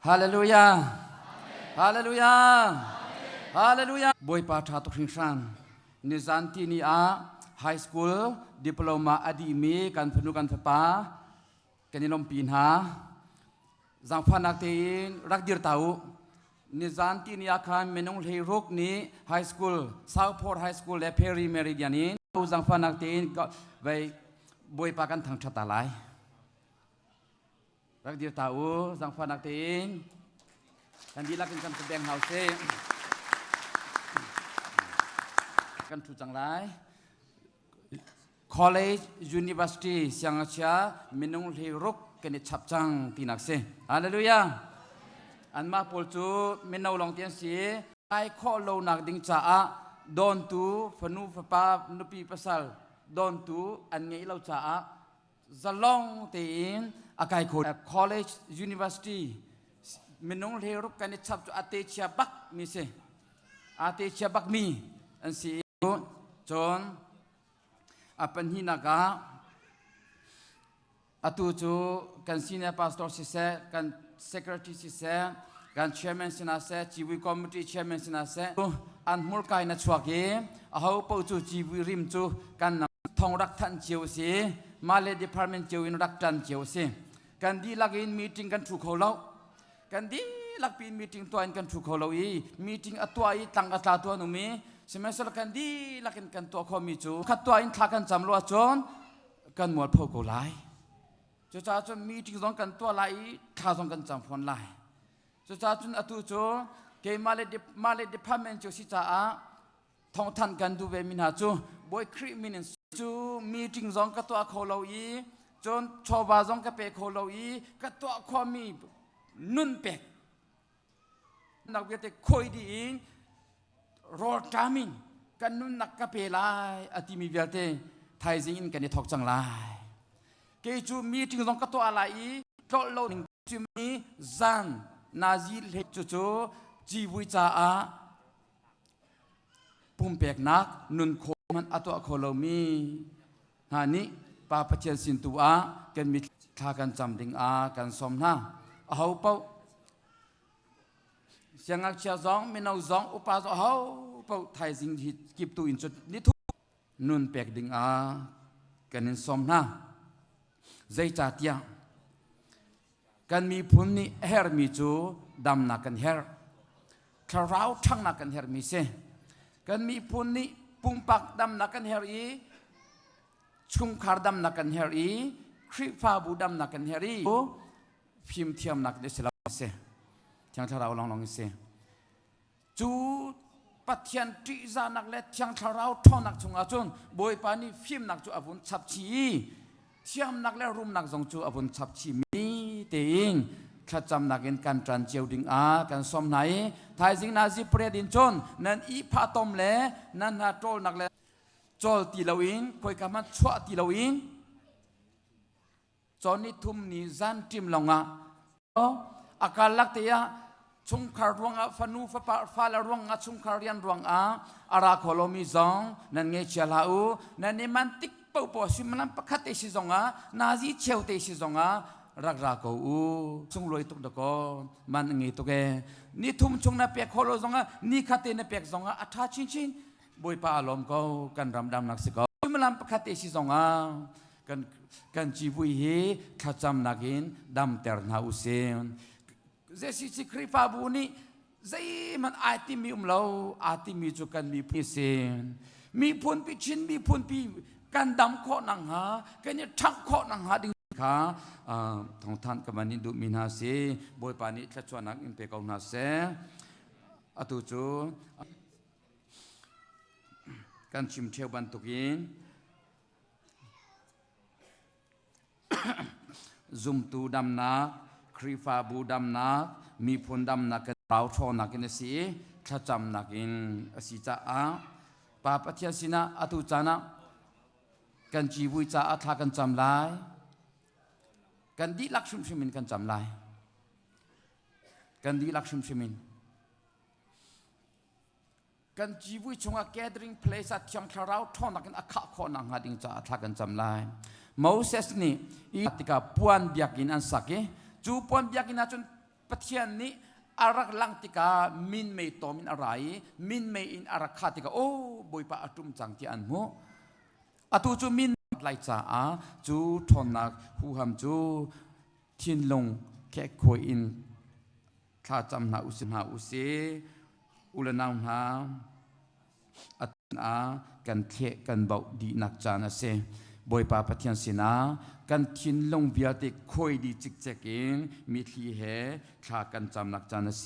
ฮาเลลูยาฮาเลลูยาฮาเลลูยาบอยปาทาตุคิงซันนิซันตินีอาไฮสคูลดิปโลมาอดีมีกันพนุกันพปากันนิลมปีนหาจังฟันนักเตนรักดิรตาวนิซันตินีอาคันเมนงเลรุกนี้ไฮสคูลซาวพอร์ตไฮสคูลและเพรีเมริเดียนีจังฟันนักเตนก็ไปบอยปากันทางชะตาลายรักดิรตาวจังฟันนักเตนกันดีลักกันแสดงเฮาเซกันทุจังไร College University เสียงอาชามินุงเลรุกกันชับจังตีนักเซฮาเลลูยาอันมาพูดจูมินเอาลองเตียนสีไอข้อโลนักดิ่งจ้าดอนตูฟนูฟปานุปีภาษาดอนตูอันไงเราจ้าจะลองเตียนอากาศโค College University มินุงเลรุกกันชับจูอาเตเชียบักมีเซอาเตเชียบักมีอันสีจนapan hinaga atuju kan senior pastor sise kan secretary sise kan chairman sinase chiwi committee chairman sinase an mulkai na chuake ahau po chu chiwi rim chu kan thong rak than chiu si male department chiu in rak tan chiu si kan di lagin meeting kan thu kholau kan di lak pin meeting toin kan thu kholau i meeting atwa i tang ata to nu mi semester kan di lakin kan to kho mi chu khatwa in thla kan chamlo chon kan mol pho ko lai chu cha chu meeting zong kan to lai tha zong kan cham phon lai chu cha chun atu chu ke male department chu si cha a thong than kan du ve min ha chu boy khri min chu meeting zong ka to kho lo i chon choba zong ka pe kho lo i ka to kho mi nun pe nak ve te khoi di inรอจามินกันนุนนักกะเปลายอติมีเวลเตไทยจิงกันในทอกจังลายเกจูมีถึงต้องกระตัวอะไรก็โลนึงจูมีจันนาซีเล็กจูจีบุยจ้าอาปุ่มเปกนักนุนโคมันอตัวโคโลมีฮานี้ปาปเชียนสินตัวกันมีทากันจำดิ่งกันสมหน้าเอาเป้าเสียงอักเชียซองไม่เอาซองอุปาซองเฮาเป่าไทยสิ่งที่กิบตัวอินจุดนิทุนุนเปกดิ่งกันนินสมนะใจจัดยากันมีพุ่นนี่เฮร์มีจูดำนักกันเฮร์คราวช่างนักกันเฮร์มีเซกันมีพุ่นนี่ปุ่งปักดำนักกันเฮร์อีชุมคาร์ดำนักกันเฮร์อีคริฟ้าบูดำนักกันเฮร์อีพิมเทียมนักเดชลาเซช่างเราลองเสียจูปัจจัยที่จะนักเล็ดช่างเราท่อนักชงอาจุนบอยปานีฟิล์มนักจูอบุญชับชีเทียมนักเล็ดรุมนักจงจูอบุญชับชีมีเตียงข้าจำนักเงินการจันเจียวดิ่งการสมไหนไทยสิงนาซีเปรดินจนนั่นอีพาตอมเล่นั่นฮาโจลนักเล็ดโจลตีลาวินคอยกำมันชั่วตีลาวินจอนี่ทุ่มนี่จันทิมลงอาการลักเตียชุมคารวงฟนูฟาลรวงชุมคาริยันรวงอาราโคโลมิซองนั่นเงเชลาอูนั่นนี่มันติกปูปอสิมันประคัตเตชิซองนาซีเชลเตชิซองรักกูชุงลอยตุกตะกอมันเงตุกนี่ทุ่มชุงนับเปียกโคโลซองนี่ขัดเตนเปียกซองอัฐาชินบอยปาลมก็กันรำดำนักสิกอมันประคัตเตชิซองกันจีบุยเฮขัดจำนักินดำเตอร์นาอุเซนเจสิสิคริปาบุนีเจมันอาติมีเราอาติมีจุกันมีพิเศษมีพูนพิชินมีพูนพิกันดำข้อนังหากันเนี่ยทักข้อนังหาดิ่งขาทองท่านกับมันนิดูมินาเซบอยปานิทัชวนักอินเปกาวนาเซอตุจูกันชิมเทวบันตุกินซุมตูดำนักครีฟาบูดำนักมีพลดำนักกันเราชอนักกันสิข้าจำนักอินสิจ้าปาปเทียสินะอตุจานะกันจีบุยจ้าอัฐากันจำลายกันดีลักชุมชิมินกันจำลายกันดีลักชุมชิมินกันจีบุยชงอาแกดริงเพลสัตช่างเราชอนักกันอักขะข้อนังหาดิ่งจ้าอัฐากันจำลายโมเสสนี่อีติกาปวนเบียกินอันสักจูปวนเบียกินอาจน ไป ปะเทียนนี้อารักลังติกามินไม่ตอมินอะไรมินไม่อินอารักขาติกาโอ้บอยปะอตุมจังที่อันโมอตุจูมินไลจ่าจูทอนนักหูหำจูทินลงแค่คอยอินข้าจำนาอุสิมาอุเสอุลนาวนาอัตนากันเทกันเบาดีนักจานะเซบอยปาปะเทียนสินากันทินลงเบียติคอยดีจิกเจกินมีทีเหข้ากันจำนักจานะเซ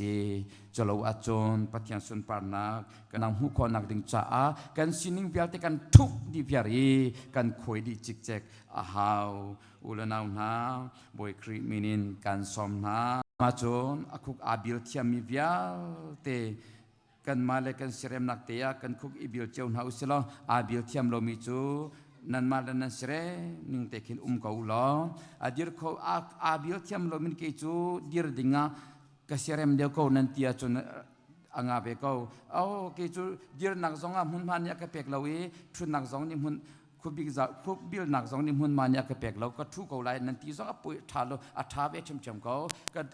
จลาวอาจนปะเทียนสุนปานักกันนำหูคอนักดึงจ้ากันสินิงเบียติกันทุกดีเบียรีกันคอยดีจิกเจกอาหาวอุลนาวนาบอยครีมินินกันสมนามาจนอาคุกอาบิลเทียมีเบียเตกันมาเลกันเสรมนักเตียกันคุกอิบิลเจ้าหน้าอุสลาอาบิลเทียมโลมิจูนันมาเลนันเสรนิงเตคินกาอุลาอาดิรเขาอาบิลเทียมโลมินเกจูดิรดิงะกเสรมเดียวเขานันเตียจนอ่างอาเบเขาเอาเกจูดิรนักสองอ่ะมุนมันยากระเปกเลวีทุนนักสองนี่มุนคุบบิลนักสองนี่มุนมันยากระเปกเราก็ทุกเขาไล่นันตีสองปุยทาโลอัฐาเวชมเขา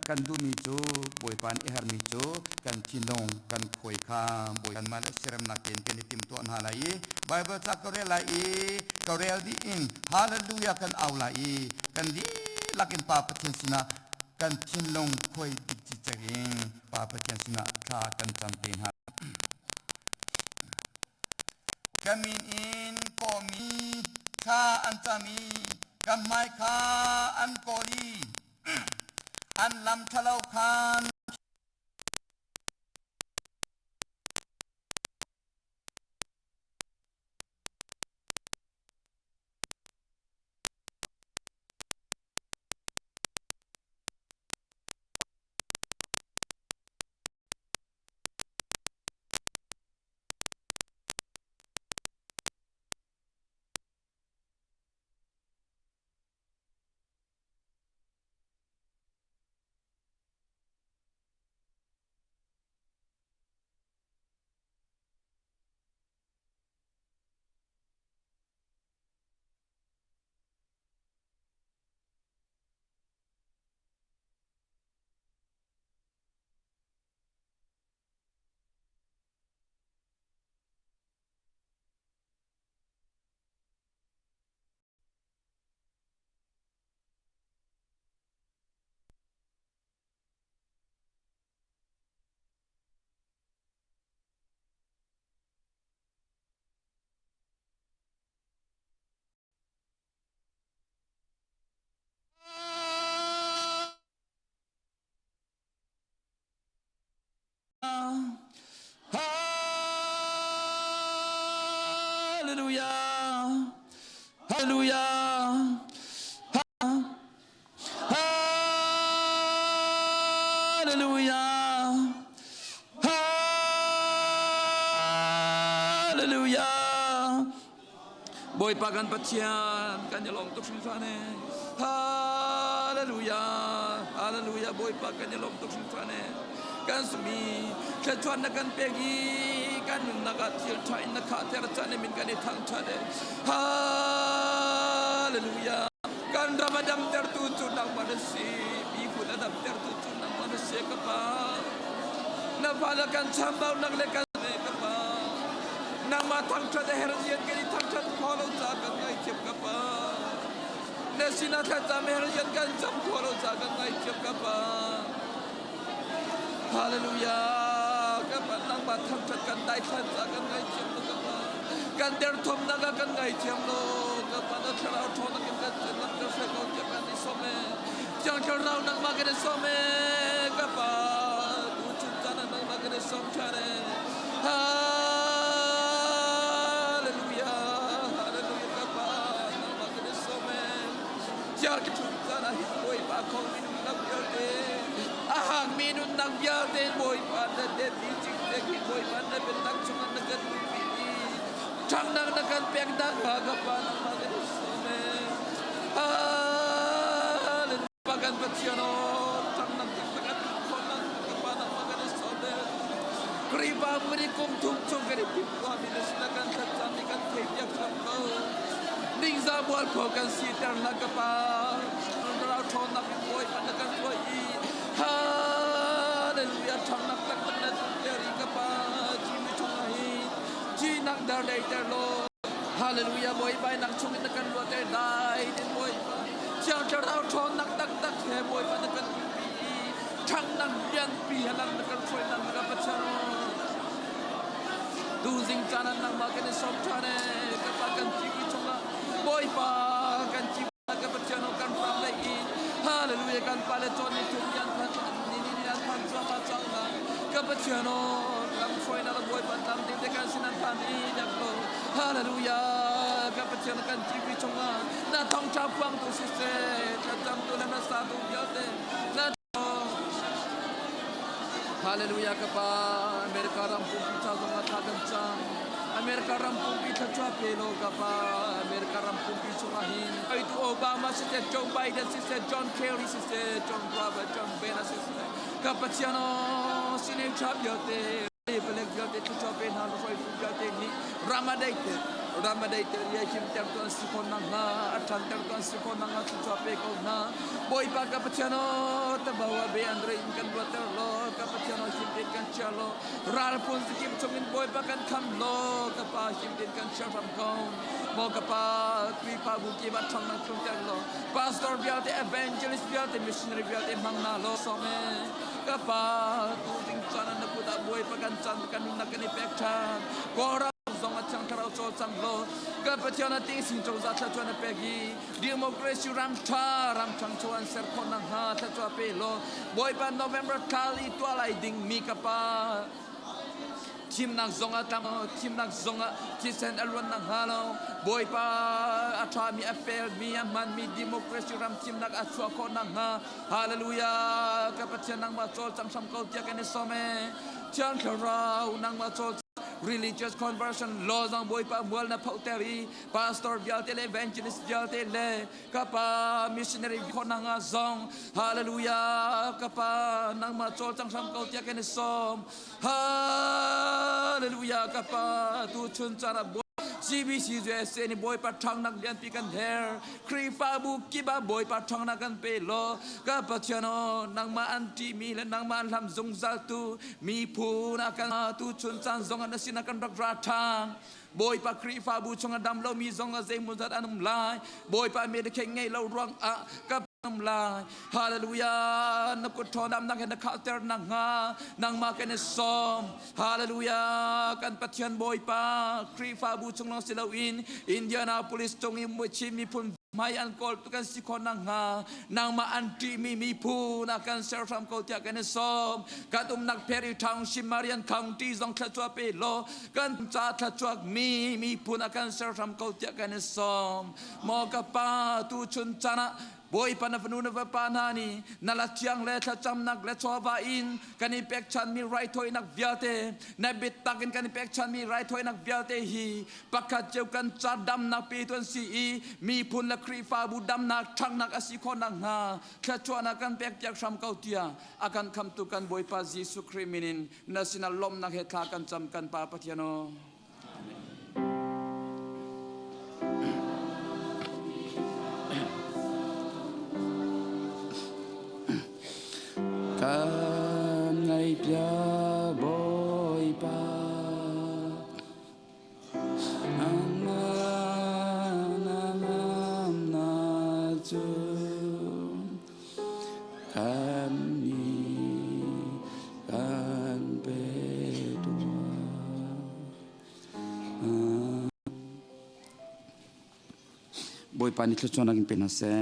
กันดูมิจูปุยปานเอฮาร์มิจูกันทินงกันคอยข้ามปุยกันมาเลเซียมนักเก็นเป็นติมตัวนาลายไบเบิลจักเรลายกเรลดีอิงฮาเลลูยากันเอาลายกันดีลักินปาปะเทียนสินะกันทินงคอยดิจิจริงปาปะเทียนสินะข้ากันจำเป็นฮะกัมินอินก็มีข้าอันจะมีกัมไม่ข้าอันก็ดีอันลำทะเลาคานHallelujah, Hallelujah, Hallelujah, Hallelujah. Boy pagan patian, kanya long tuk sinfane. Hallelujah, Hallelujah. Boy pagan kanya long tuk sinfane. Kan sumi, kecuan nakan pegi. Kan naga til tain nakha ter chane min kan thang chade hallelujah kan ramadam ter tu chu nang manasi bi ku da dam ter tu chu nang manasi ka pa na pala kan chambau nang le kan me ka pa nang ma thang chade herjian kan thang chad kholo cha kan ngai chep ka pa na sina tha cha me herjian kan cham kholo cha kan ngai chep ka pa hallelujah nang ba thang chat kan dai than cha kan ngai chem lo ka pa kan der thom na ka kan ngai chem lo ka pa na thara thon na kan chen na ka se ko che kan ni some chang chang rao nang ma ka ni some ka pa tu chun cha na nang ma ka ni som cha ne hallelujah hallelujah ka pa nang ma ka ni some cha ki chun cha na hi koi pa khong min na ya de ahang minun nang ya de boy pa na de di Lagi boy mana bentak cuma negan bibi, cang nang negan pek dah agapa nang magen some, pagan beciano, cang nang negan konang agapa nang magen some, kriba merikum tum cung keri pipa minus negan tercam negan tiap sampo, ning zabual pokan sitar nagapa, rau thon nak boy mana negan boy, day there Lord Hallelujah boy by nang chungin na kan lo there dai din boy Chang cha rao thon nak tak tak he boy pa na kan pi thang nang yan pi halang na kan troi nang na pa chano Tu zing chanan nang ma kan som chane ka pa kan chi ki chunga boy pa kan chi ka pa chano kan pram lai in Hallelujah kan pa le chon ni tu yan kan ni yan kan chwa pa chang na ka pa chano kan troi na boy pa tam ti de kan sinan pa ni dak lo Hallelujah ka pa chano kan chi ki chunga na thong cha phang tu si se ka tam tu na sa tu ya te na Hallelujah kapa Amerika rampung kita zonga tagancang Amerika rampung kita cua pelo kapa Amerika rampung kita sungahin itu Obama sise Joe Biden sise John Kerry sise John Robert John Bena sise kapa ciano sini cap yote pelek yote tu cua pena lu fai yote ni Ramadate ya kim tertuan sikon nanga atan tertuan sikon nanga tu cua pe kau na boy pa kapa ciano terbawa be Andre inkan buat terlo kapa ciano simpen kan cialo ral pun sikim cungin boy pa kan kam lo kapa simpen kan ciaram kau mo kapa kui pa buki bat chang nang tung terlo pastor biate evangelist biate missionary biate mangna lo some kapa tu ting chana na puta boy pa kan chan kan na kan ipek chan kora zong achang tarau cho chang lo kapa ciana ting sing cho za cha chuan pegi democracy ram chang chuan ser khon nang ha cha chua pe lo boy pa November kali twalai ding mi kapa Tim nak zonga tam tim nak zonga kisen alwan nang halo boy pa atwa mi afel mi man mi democracy ram tim nak atwa ko nang ha hallelujah kapatyan nang ma chol cham sam ko tia kan some chan kharau nang ma chol religious conversion laws ang boy pa mual na pauteri pastor bialte evangelist bialte le kapa missionary ko nang zong hallelujah kapa nang ma chol cham sam ko tia kan som Hallelujah kapa tu chun chara boy CBC USA ni boy pa thang nak lian pi kan hair kri fa bu kiba boy pa thang nak kan pe lo kapa chano nang ma anti mi le nang ma lam zong zal tu mi pu na kan tu chun chan zong na sin kan rak ra thang boy pa kri fa bu chong dam lo mi zong a zai mu zat anum lai boy pa me de kheng ngai lo rong a kap lai hallelujah na ko thon dam nang na khalter nang ha nang ma kan som hallelujah kan pathian boy pa kri fa bu chung nang silawin Indianapolis tong im chi mi pun mai an kol tu kan sikon nang ha nang ma anti mi pu na kan ser from ko tia kan som katum nak peri township Marion County zong kha chua pe lo kan cha tha chuak mi pu na kan ser from ko tia kan som mo ka pa tu chun chana boy pa na vanu na va pa na ni na la chiang le tha cham nak le cho va in kan pek chan mi right thoi nak viate na bit takin kan pek chan mi right thoi nak viate hi pakhat cheu kan cha dam nak pi ton si mi phun la kri fa bu dam nak thang nak asi khon nak ha kha chwa na kan pek jak sam kau tia akan kham tu kan boy pa Jesu kriminin na sinal lom nak he thla kan cham kan pa pathiano kan ngai pia boy pa na chu kan ni kan pe tua boy pa ni tlo naging pinase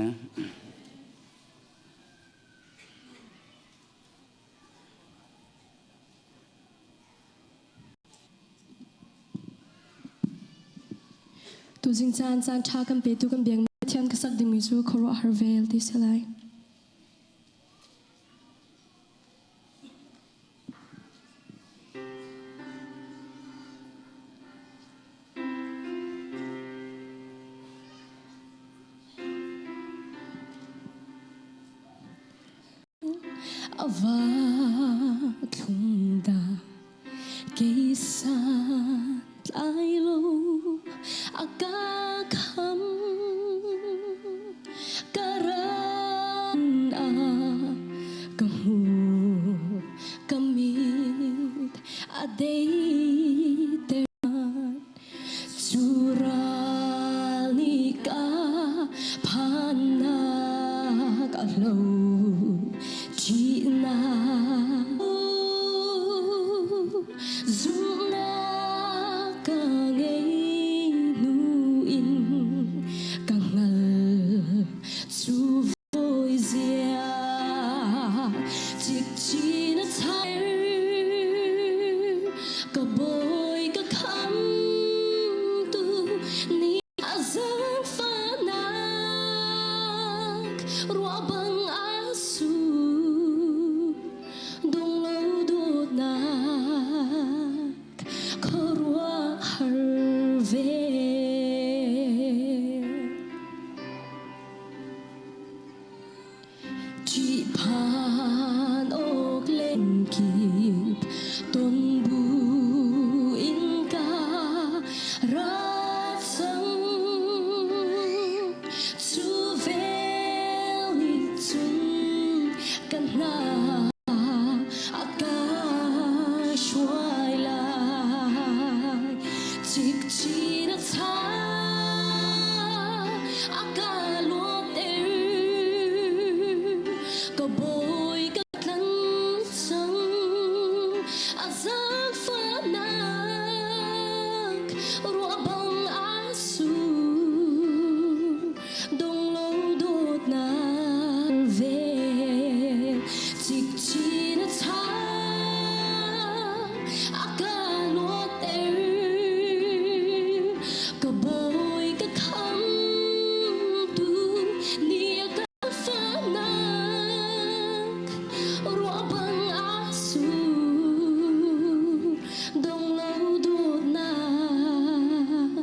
tu jing chan tha kan pe tu kan biang thian ka sak ding mi chu khoro harvel ti selai ava thunda keisa lai lo aka kham karan a kamu kamit a day na dung na ka ngay nu in ka ngal chu voi zia chik chi na thai ka boy ka kham tu ni azang fa nak rua bang asu dong lâu đốt nak khó rua har ve chỉ pan ốc lên kịp tôn bu in ca ra sông chu về li chung kan na akashwai lai chik chi na tha akalot ka boy ka kan sang azak fa nak rua bang asu dong lâu đốt na ve chik chi na tha akalot ka boy ka kham tu ni ka fa nak rua bang asu dong lâu đốt nak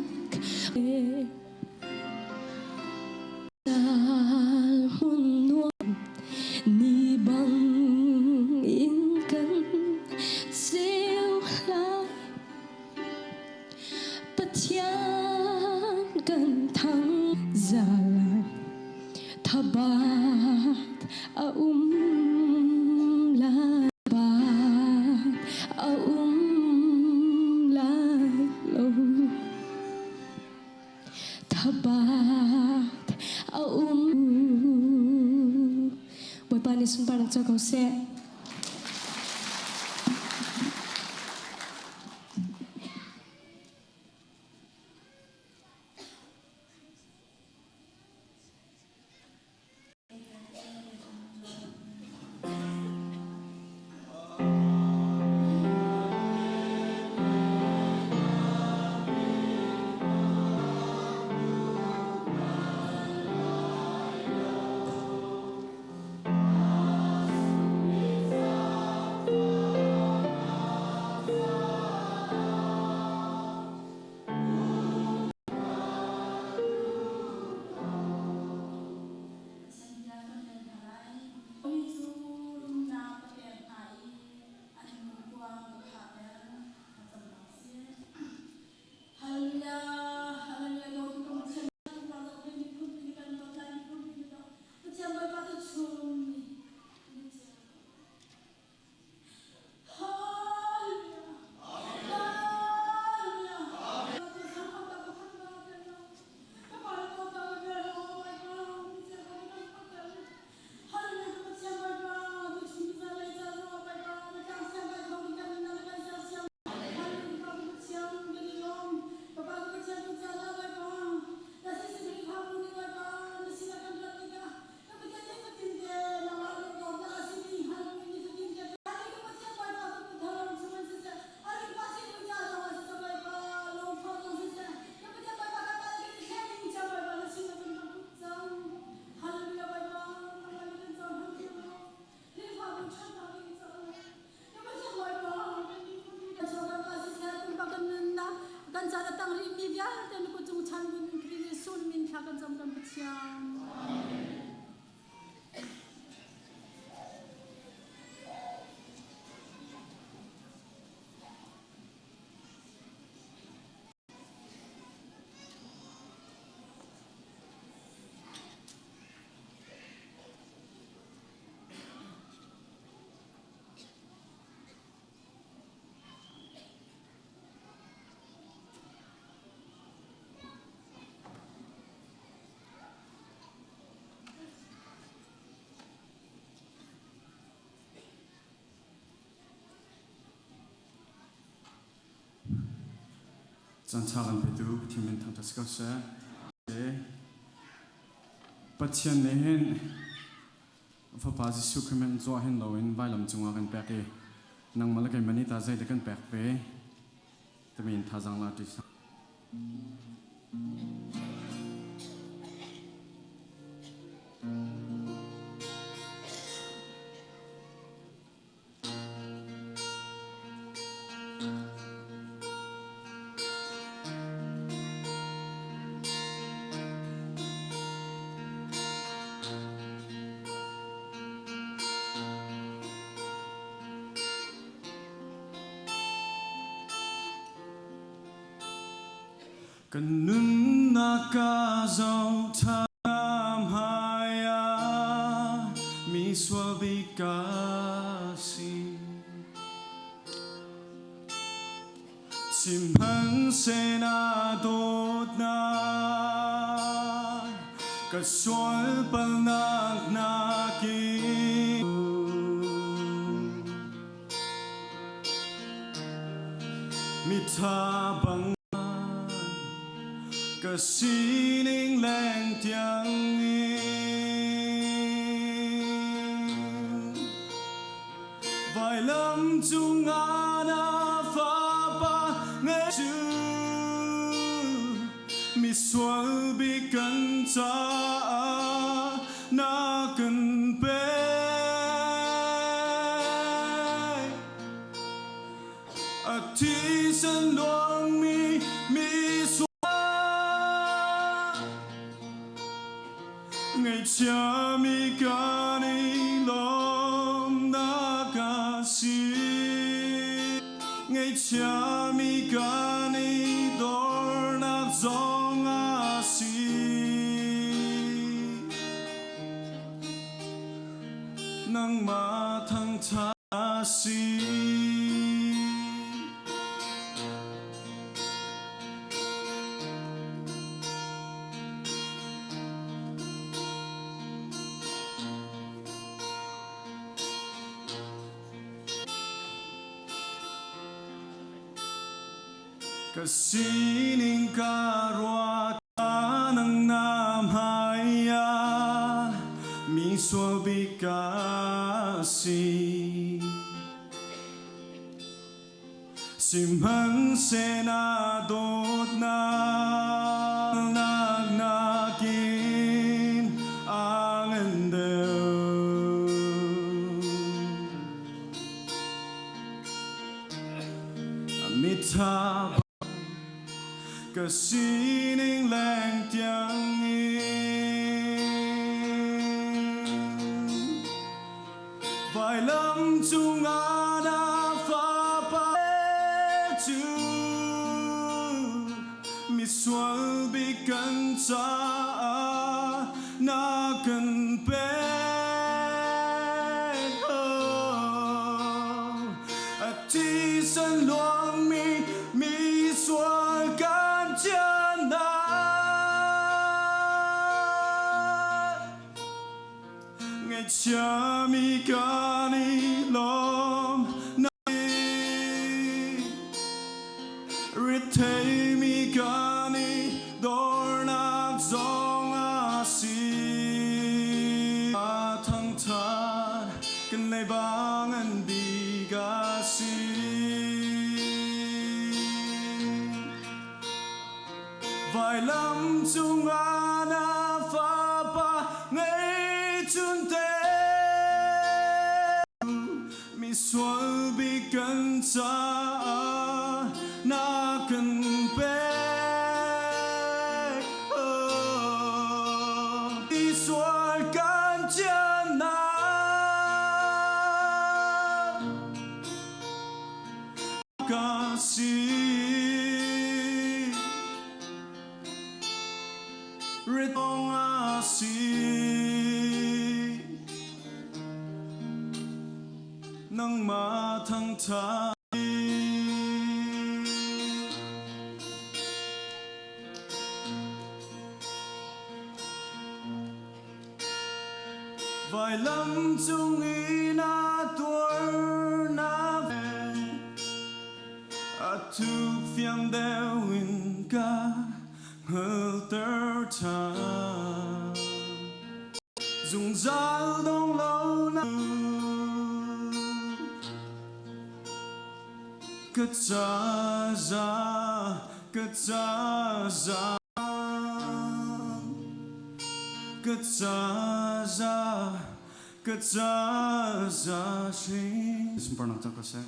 dal hun nuam ni bang in kan siêu lai pathian kan thang zalan thabat a la bat a la lo thabat a bồi pani sun parang cho câu xe chan chagan petu thimin thang tas ka se pathian ne hen fa pa jisu khamen zo hen loin bailam chunga kan pek e nang malakai mani ta zai de kan pek pe tamin thajang la ti kan nun na ka zau tham haya mi swabikasi simhang sena dot na ka swal palnak na ki mi tha bang ka sining leng tiang vài lâm chung ana pha pa nghe chu mi swal bi kan cha na kan pe a ti san luang mi ngày cha mi ca ni lom na ca si ngày cha mi ca ni dor na zong a si nang ma thang tha si kasining karwa nang nam haya mi swabikasi simhang sena dot na nagnakin ang endel mitha kasining leng tiang vài lâm chung ana pha pa chu mi swal bi kan cha na kan pe a ti san luang mi swal kan cha na ngày cha mi ca ni lom na rithei mi ca ni dor na zong a si a thang tha kan nei bang an bi ga si vài lâm chung ana pha pa ngày chun te mi swal bi kan cha na kan pe mi swal kan cha na ka si ritong a si nang ma thang tha vài lâm chung ina tuor na ve a tu fiam deu in Kazaza, Kazaza, Kazaza, Kazaza, sing. Sempurna tak kasih.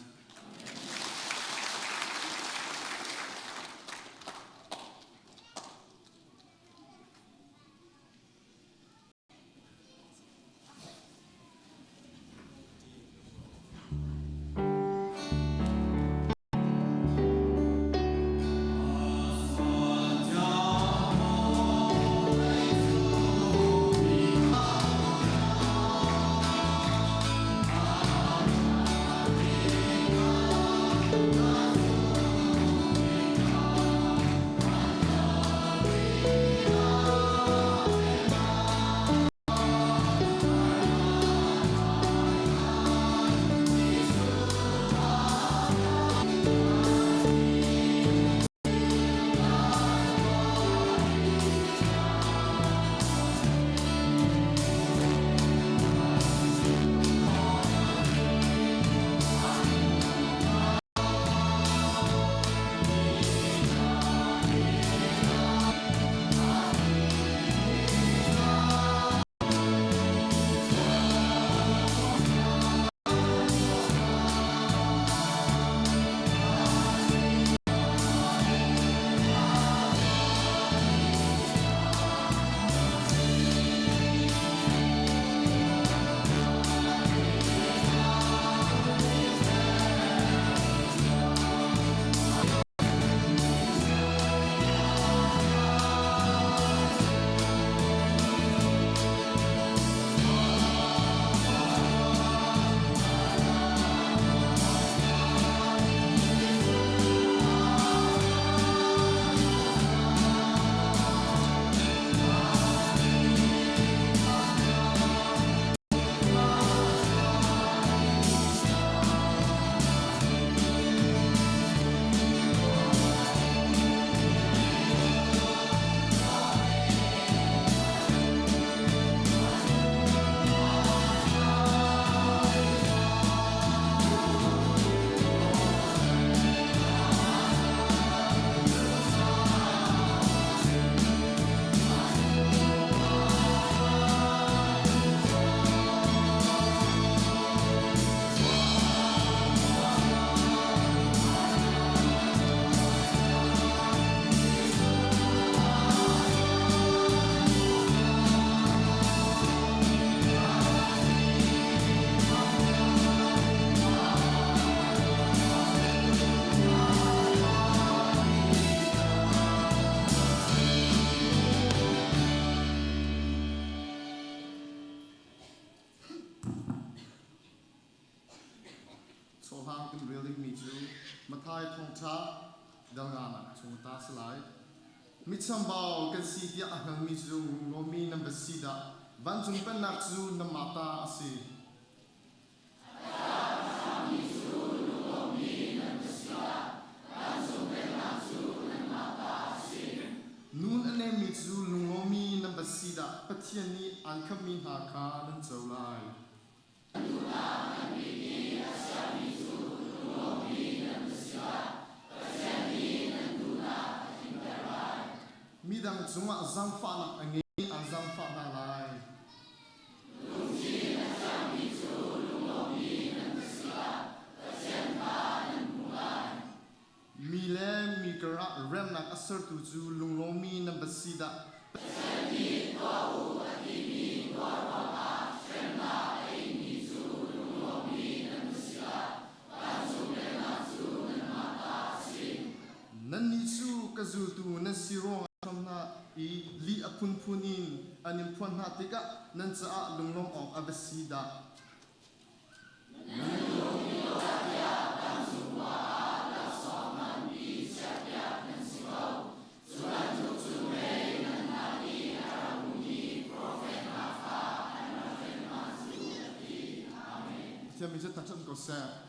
Sohang kan building miju, matai thongcha, dalgana chungta slide. Mitsambao kan si dia ahang miju ngomi number sida, banjung penak zu namata asi. Nun ane miju lungomi number sida, patiani angkami haka dan jolai. Midang cuma zamfa na angin zamfa na lai. Mile mikara rem nak asar tuju lunglomi na basida. Nanisu kazutu nasirong na I li apun punin anim puan hatika nan sa lunglom of abasida. Tiap minggu tak sempat kosong.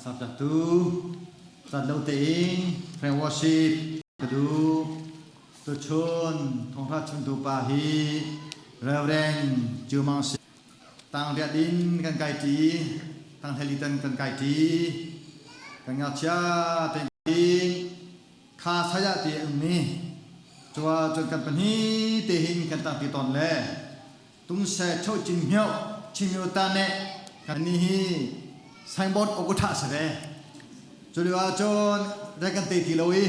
sabtu sadau ting friend worship kedu tu chun thong tha chim tu pa hi reverend jumang tang dia din kan kai ti tang helitan kan kai ti kan nga cha ting kha saya ti mi chua chun kan pan hi te hin kan tang ti ton le tung se chou chim hiao ta ne kan ni hi signboard okutha sare chulwa chon rakan te ti loi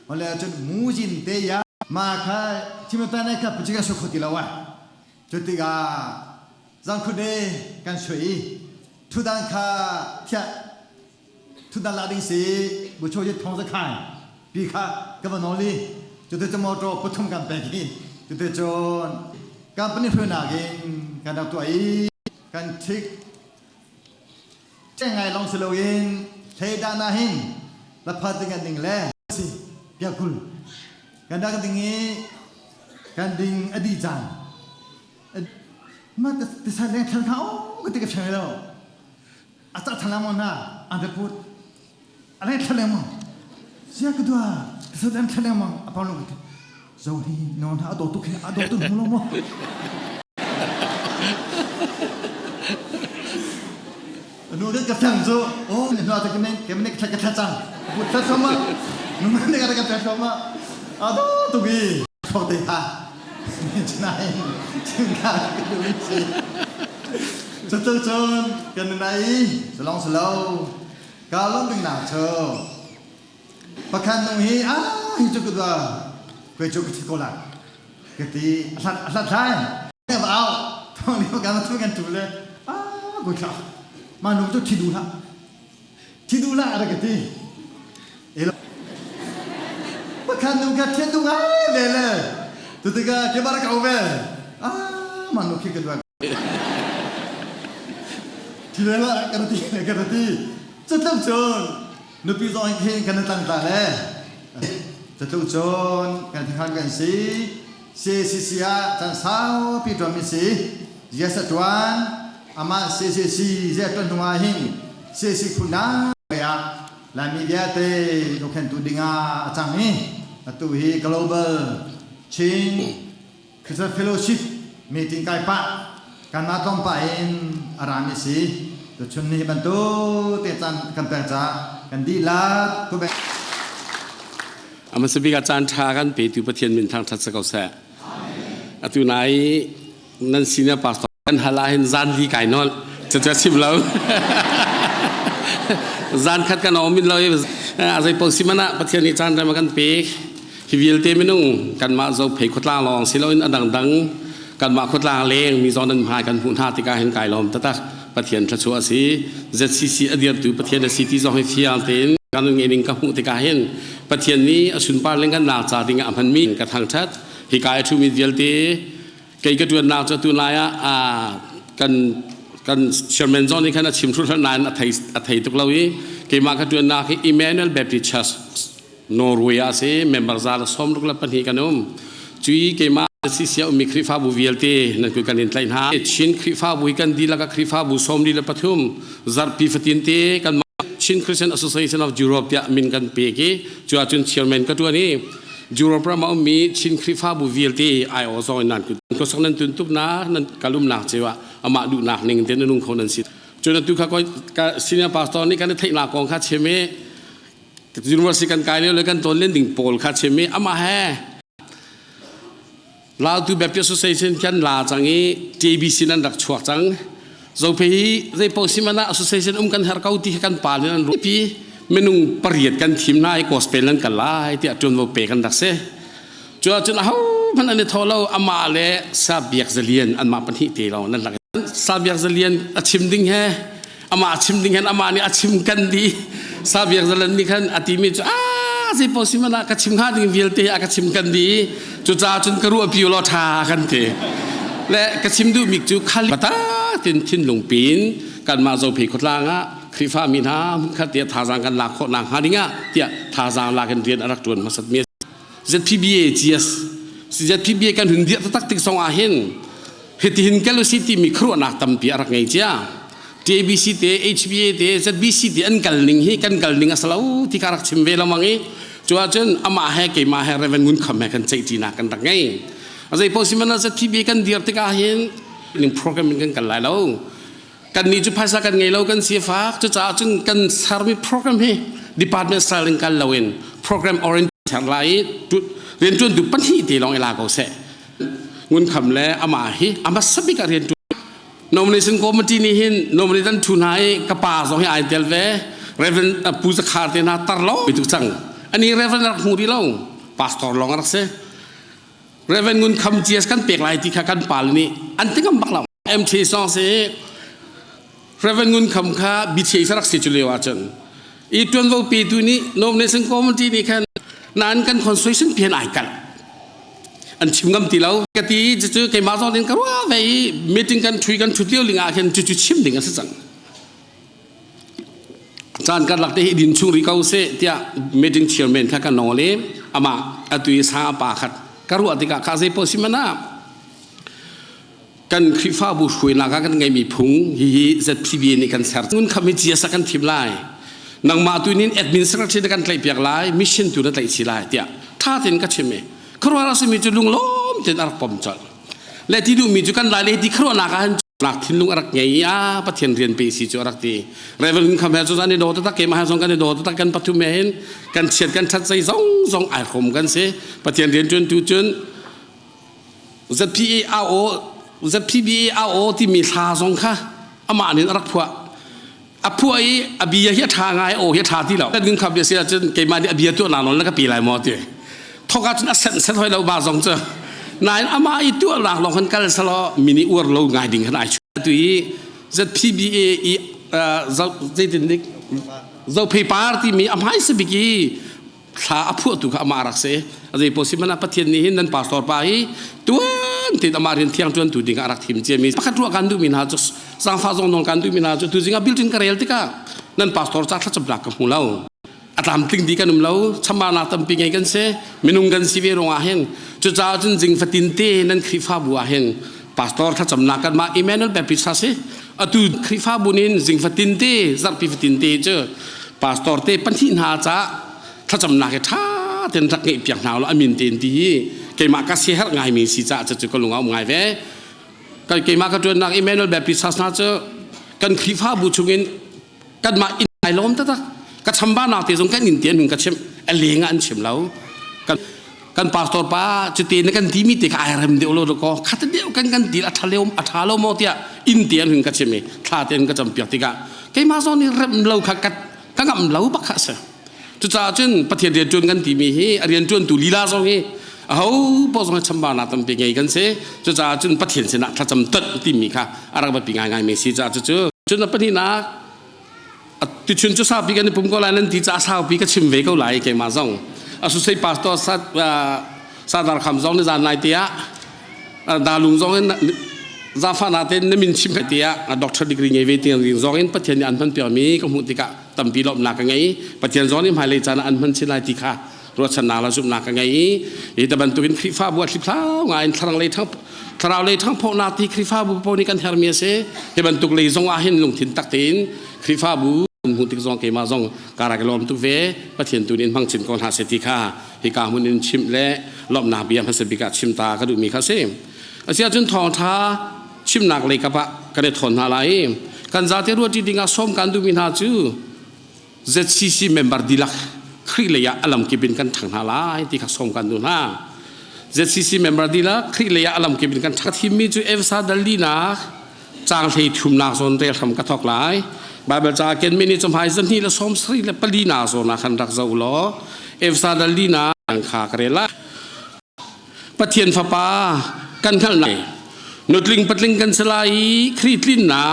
ole chon mujin te ya ma kha chimta ne kha pichiga so khoti lawa chutiga zang khude kan shui thudan kha thya thudan la ding si bu cho je thong sa khai pi kha ka ba no li chute chmo to pathum kan pe ki chute chon company phna gen kan dak to ai kan thikไงลองสโลเองเทดานาหินละพัดกันดิ่งแลสิเปียกุลกันดักดิ่งนี้กันดิ่งอดีจังมาแต่สายแรงทันเขาก็ติดกับเชยแล้วอาจารย์ทันละมันนะอันเดพูดอะไรทันละมันเสียก็ด้วยแต่สายแรงทันละมันอ่ะพอลงกันโจนี่นอนท่าอดตุกอดตุกมุลมนูเด็กกระทั่งโซโอ้เนี่ยเราจะกินเนี่ยกินเนี่ยกระทั่งบุตรสมานูเนี่ยกระทั่งสมาอาดูตุกีโชติฮะชนะเองจึงการกันดูวิจิจนกันไหนสลองสโลกาลงดึงหนาเชอประคันตรงนี้ฮิจุกุตัวกุยจุกุที่โกลากตีอัดท้ายเนี่ยเอาตอนนี้ประกันมาทุกกันถูเลยกุยชอบมาหนุ่มจะที่ดูละอะไรกันที่เออประคันหนุ่มกันเทียนดูง่ายเลยตัวติกาเก็บอะไรกันเอาไปมาหนุ่มคิดกันว่าที่เรื่องอะไรกันที่จะต้องโจรนุปีซอยเฮงกันต่างๆเลยจะต้องโจรกันที่ข้างกันสิเสียจันสาวพี่ตัวมิสิเยสตวันอามาเสีเจ้าตัวหนุ่มหิงเสีคุณน้าเลยอะลามีเดียเต้ลูกเห็นตัวดิ่งจังนี่ตัวฮี global change คือจะ fellowship meeting ไก่ปะการมาต้องไปอารามิสิตัวชนนี้บรรทุเตจันกันแต่จ้ากันดีลาตัวแบบอามาสบิกอาจารย์ทากันไปตุประเทศมินทางทัศกาแสตัวไหนนั่นสิเนี่ยปาสกันฮาลาเห็นจานที่ไก่นอนจะชิมแล้วจานคัดกันเอามินเลยอาศัยปกสิมันนะประเทศนี้จานได้มากันเป๊กฮิวิลเตมินุ่งกันมาเราเผยขดลางลองสิเราอินดังกันมาขดลางเลงมีจอนดันพายกันหุ่นท่าติกาเห็นไก่ลมแต่ประเทศชัวร์สิZCCอดีตตัวประเทศในซิตี้จอให้เฟียนเต็นการเงินเองกับหุ่นติกาเห็นประเทศนี้สุนปาเล่นกันหนักจ่าติงอัมพันมีกับทางชัดฮิกายชูมิเดียลเตเกี่ยกับตัวนักจะตัวนายกันเชอร์แมนจอนนี่ขณะชิมชุดนายอัฐิตุกลาวีเกี่ยมากับตัวนักอิมเมนูเอลเบปติชัสนอร์เวียเซ่เมมเบอร์ซาลสอมลุกลับปัญหากันจุยเกี่ยมาสิเสียอุมิคริฟาบูวิเอลเตนั่นคือการอินไลน์ฮะชินคริฟาบูกันดีแล้วก็คริฟาบูสอมดีแล้วปฐุมซาร์ปีฟตินเตกันชินคริสเตียนแอสโซเชชันออฟยุโรปเนี่ยมินกันเปกีจัวจุนเชอร์แมนก็ตัวนี้ยูโรปรามามีชินคริฟาบูวิลตีไอโอซอยนั่นคือก็สักนั้นตุนตุกนะนั่นกาลุมนักเจ้าอามาดูนักหนึ่งเดือนนุ่งคนนั้นสิจนตุกเขาก็ซีเนียร์พาสตอร์นี่กันเทคนิคของข้าเชเมยูนิเวอร์ซิตี้กันไกลเลยกันต้นเล่นดิ่งโพลข้าเชเมอามาแห่ลาวตูแบบเดียวสุดเซนกันลาจังงี้JBCนั่นรักชัวจังเราไปได้พอสิมันนะสุดเซนกันหาเขาที่กันป่านั่นรู้พี่เมนูปริยัดกันทีมนายก็สเปนนั่นกันไล่ที่จนเราเปกันดักเซ่จนเขาพันอันนี้ทอเราอามาเลซาเบียกเซเลียนอันมาปัญหาเตเรานั่นแหละซาเบียกเซเลียนอาชิมดิ้งแฮอามาชิมดิ้งแฮอามานี่อาชิมกันดีซาเบียกเซเลียนนี่กันอาทิมิจสิพอสิมันนะกัชิมข้าดิ้งวิลเตอากัชิมกันดีจุดจนกระรัวพิวลอทากันเตและกัชิมดูมิกจูคาลิปตาทินหลงปีนกันมาโจพีขดลางะคริฟามีนาขัดเดียทาจังกันหลักนางฮาดิงะเดียทาจังหลักกันเรียนรักจวนมาสัตเมีย ZPBA GS ZPBA กันหุ่นเดียตักติกสองอาหินเหตุหินแกลสิตีมีครัวนักตั้มปีรักไงเจ้า JBC เต HBA เต ZBC เตอันกัลนิงฮีกันกัลนิงอัสลาวที่การักชิมเวลามังเอจัวจนอามาเฮเกมาเฮเรเวนงุนคำเฮกันใจจีนักกันตั้งไงอะไรพอสิมันน่าจะที่บีกันเดียร์ที่กาเห็นหนึ่งโปรแกรมกันกันหลายแล้วกันนี้จุดภาษากันไงเรากันเสียฟ้าจะจ้าจนกันสารมีโปรแกรมเฮ Department Styling กันเราเองโปรแกรม Orientation หลายเรียนจนดูปัญหาที่ลองเอลาเขาเสงุนคำแล้วอามาเฮอามาสบิการเรียนจนnomination committee ni hin nomination thunai kapa song ai tel ve reverend puja kharte na tarlo bitu chang ani reverend rak muri lo pastor long rak se reverend ngun kham gs kan pek lai ti kha kan pal ni an tingam bak law em thi song se reverend ngun kham kha bi thei sarak se chule wa chan I tuan vo pi tu ni nomination committee ni khan nan kan constitution pian ai kanอันชิมกำตีเรากติจะเกี่ยมาตอนนี้ก็ว่าไปมีติงกันคุยกันชุดเดียวลิงอาเห็นจุดชิมดิ่งกันสักจังจานการหลักที่ดินชุงริเขาเสียที่มีติงเชียร์แมนข้ากันนอเลยอามาตุยสาปาขัดก็รู้ติกาข้าเสียโพสิมานะกันคลิฟ้าบุษวยนักกันไงมีพุงฮีจะพีบีนี่กันเสร์นุ่นคำมีเจียสักกันทิมไล่นังมาตุยนี่แอดมินสตรัคเจอร์กันไกลเปียกไล่มิชชั่นตัวนั้นไกลสิไล่ที่ท่าเต็นก็เชื่อไหมครัวเราสมิจุลุงล้มเต็นอารักปมจัดและที่ดูมีจุกันหลายเลยที่ครัวนักการนักทิ้งลุงอารักไงปะเทียนเรียนไปสิจุอารักตีเรเวลคำแห่งสุดท้ายในโดดตะเกมาให้ส่งกันในโดดตะกันปัทุเมนกันเฉียดกันชัดใจซองไอคมกันเสียปะเทียนเรียนจนZPBARO ที่มีทาซองค่ะอามาเนี่ยอารักพวกพวกอบียเฮียทางไงโอเฮียทาที่เราแต่ดึงคำเสียจนเกมาอบียตัวนานแล้วก็ปีหลายมอตีทอกาจนเสร็จให้เราบาสองเจอนายอามาอีตัวหลักลองกันกันสละมินิอวร์เราไงดิ่งขนาดตัวนี้ ZPBA จะดินดิเราเพย์พาร์ที่มีอามาสิบิกีถ้าพวกตัวอามารักเสียอะไรพอสิมันปะเทียนนี้นั่นพาสตอร์ไปตัวติดอามาเรียนเที่ยงจนตัวดิ่งอารักทีมเจมีพักตัวกันดูมินาจุสังฟาซองนองกันดูมินาจุตัวจริงบิลจินการเอลติกานั่นพาสตอร์จัดทัศน์หลักกับหูเราอาตามติงดีกันนุ่มเราชำนาญตามปีไงกันเสมินุงกันสิเวรงอาเฮนจุดจ้าจนจิงฟัตินเตนั่นคริฟ้าบัวเฮนพาสตอร์ถ้าจำนักกันมาอิมเมนูเอลแบบพิซซ่าเสตุคริฟ้าบุนินจิงฟัตินเตจับปีฟัตินเตเจอพาสตอร์เตปันทินหาจ้าถ้าจำนักท่าเต็นรักเงียบอย่างหนาวแล้วอามินเต็นดีเกี่ยมากระเสียหไงมีสิจ้าจะก็ลงเอาไงเว้กันเกี่ยมากระจวนนักอิมเมนูเอลแบบพิซซ่าน่าจะกันคริฟ้าบุชุงินกันมาอินไอล้อมตะก็ทำบ้านนาที่สงกันอินเดียนหนึ่งก็เชื่อมเลี้ยงอันเชื่อมแล้วกันพาสตอร์ป้าจุดที่นั่นกันที่มีแต่ไอเรมเดียวเราก็ขัดเดียวกันดีอัฐเลวมอที่อินเดียนหนึ่งก็เชื่อมท่าเต้นก็จำเปียกติกาแค่มาโซนี่เรมเราขัดก็งำเราบักขัดเสียจุดจ้าจนประเทศเรียนจนกันที่มีเฮเรียนจนตุลีลาโซนี่เขาพอสงทำบ้านนาตั้งเป็นไงกันเสียจุดจ้าจนประเทศเสนาถ้าจำตัดที่มีค่ะอะไรแบบเป็นไงไม่สิจ้าจนประเทศนาที่ชนจุดสาบีกันในปุ่มก็ลายนั้นที่จะสาบีก็ชิมเวก็ไหลเกี่ยมาซ่องสุดท้ายพาสตอร์สัตดาร์คำซ่องในจานนายเตียดาลุงซ่องนั้นจาฟานาเต้นนั่นมินชิมเตียด็อกเตอร์ดีกรีไงเวทีนึงซ่องนั้นประเทศนี้อันพันเปียมีก็มุ่งติกะตั้มปีลบหนักไงประเทศซ่องนี้หมายเลยจานอันพันชิลายติกะรถชนะเราสุดหนักไงแต่บรรทุกคลิฟ้าบัวคลิฟ้าไงทางเลยทั้งพอนาทีคลิฟ้าบัวพอนี้กันเฮอร์เมียเซ่ให้บรรทุกเลยซ่องอาเห็นลงถิ่นตักตินคลิฟ้าบัวหุ่นติกซองเกมาซองการากลอมตุเวประเทศตุนินพังชินกอนหาเศรษฐีข้าฮิกาหุ่นชิมและรอบนาเบียมพัสบิกาชิมตากระดูมีข้าเซมอาเซียจนทองท้าชิมหนักเลยกับะกันได้ทนอะไรกันจะเทรัวจีดิงาส้มกันดูมินาจู ZCC เมมเบอร์ดีลักครีเลยอลัมกิบินกันถังนาลายที่ข้าส้มกันดูนะ ZCC เมมเบอร์ดีลักครีเลยอลัมกิบินกันทักที่มีจูเอฟซาดัลลีนาจางที่ทุ่มนาโซนเรียลทำกระทอกหลายบาเบลจากเกณฑ์มินิจมหายสันนี่ละสมสรีละปลีนาโซนาขันรักเจ้าล้อเอฟซาดัลลีนาอังคาเกเรล่าปะเทียนฟ้าป้ากันข้างในนุดลิงปัดลิงกันสลายครีตลินนา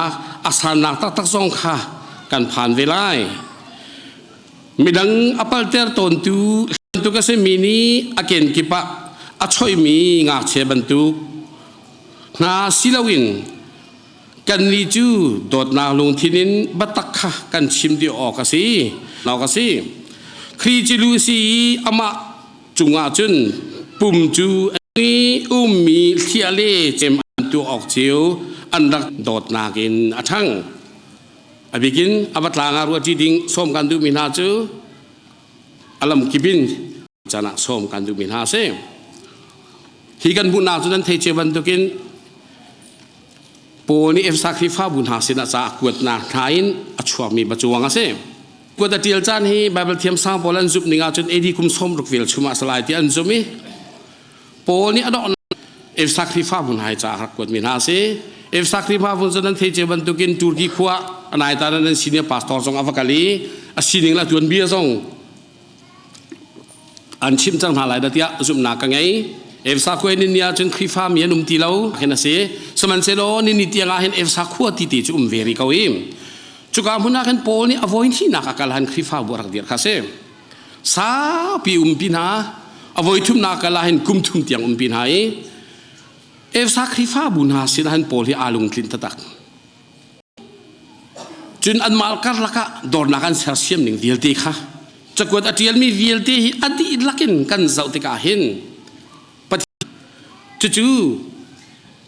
อาสานักตักซองค่ะกันผ่านเวลามีดังอัปเปิลเตอร์ตนตุกเสมินีอาเกนกิปะอัชอยมีงาเชบันตุกนาซิลาวินกันนี่จูโดดนาลงที่นินบัตตักค่ะกันชิมดีออกกันสิเรากันสิครีจิลูซีอามาจุงอาจุนปุ่มจูนี่มีเทียเล่เจมอันตัวออกเจียวอันรักโดดนากินอัทั้ง Abikin abat langar wa jiding som kandu minha chu alam kibin jana som kandu minha se higan bu na chu nan thei cheban tukin poni ef sakrifa bun ha sina cha kuat na thain achua mi bachuang ase ko da tial chan hi bible thiam sang polan zup ninga chun edi kum som rukvel chuma salai ti an zumi poni adon ef sakrifa bun hai cha kuat minha se ef sakrifa bun nan thei cheban tukin turki khwa anai ta nan senior pastor song avakali asining la tuan bia song an chim chang halai da tia zum na ka ngai ef sa khoi nin ya chen khifa mi anum ti lo khena se saman se lo ni ni tianga hen ef sa khua ti ti chum veri ka im chuka huna kan pol ni avoid hi na ka kalhan khifa burak dir kha se sa pi pina avoid thum na kala hen kum thum tiang pin hai ef sa khifa bun ha sin han pol hi alung tlin tatak chun an mal kar laka dor na kan sarsiam ning vilte kha chakwat atial mi vilte hi adi lakin kan zau te ka hin chu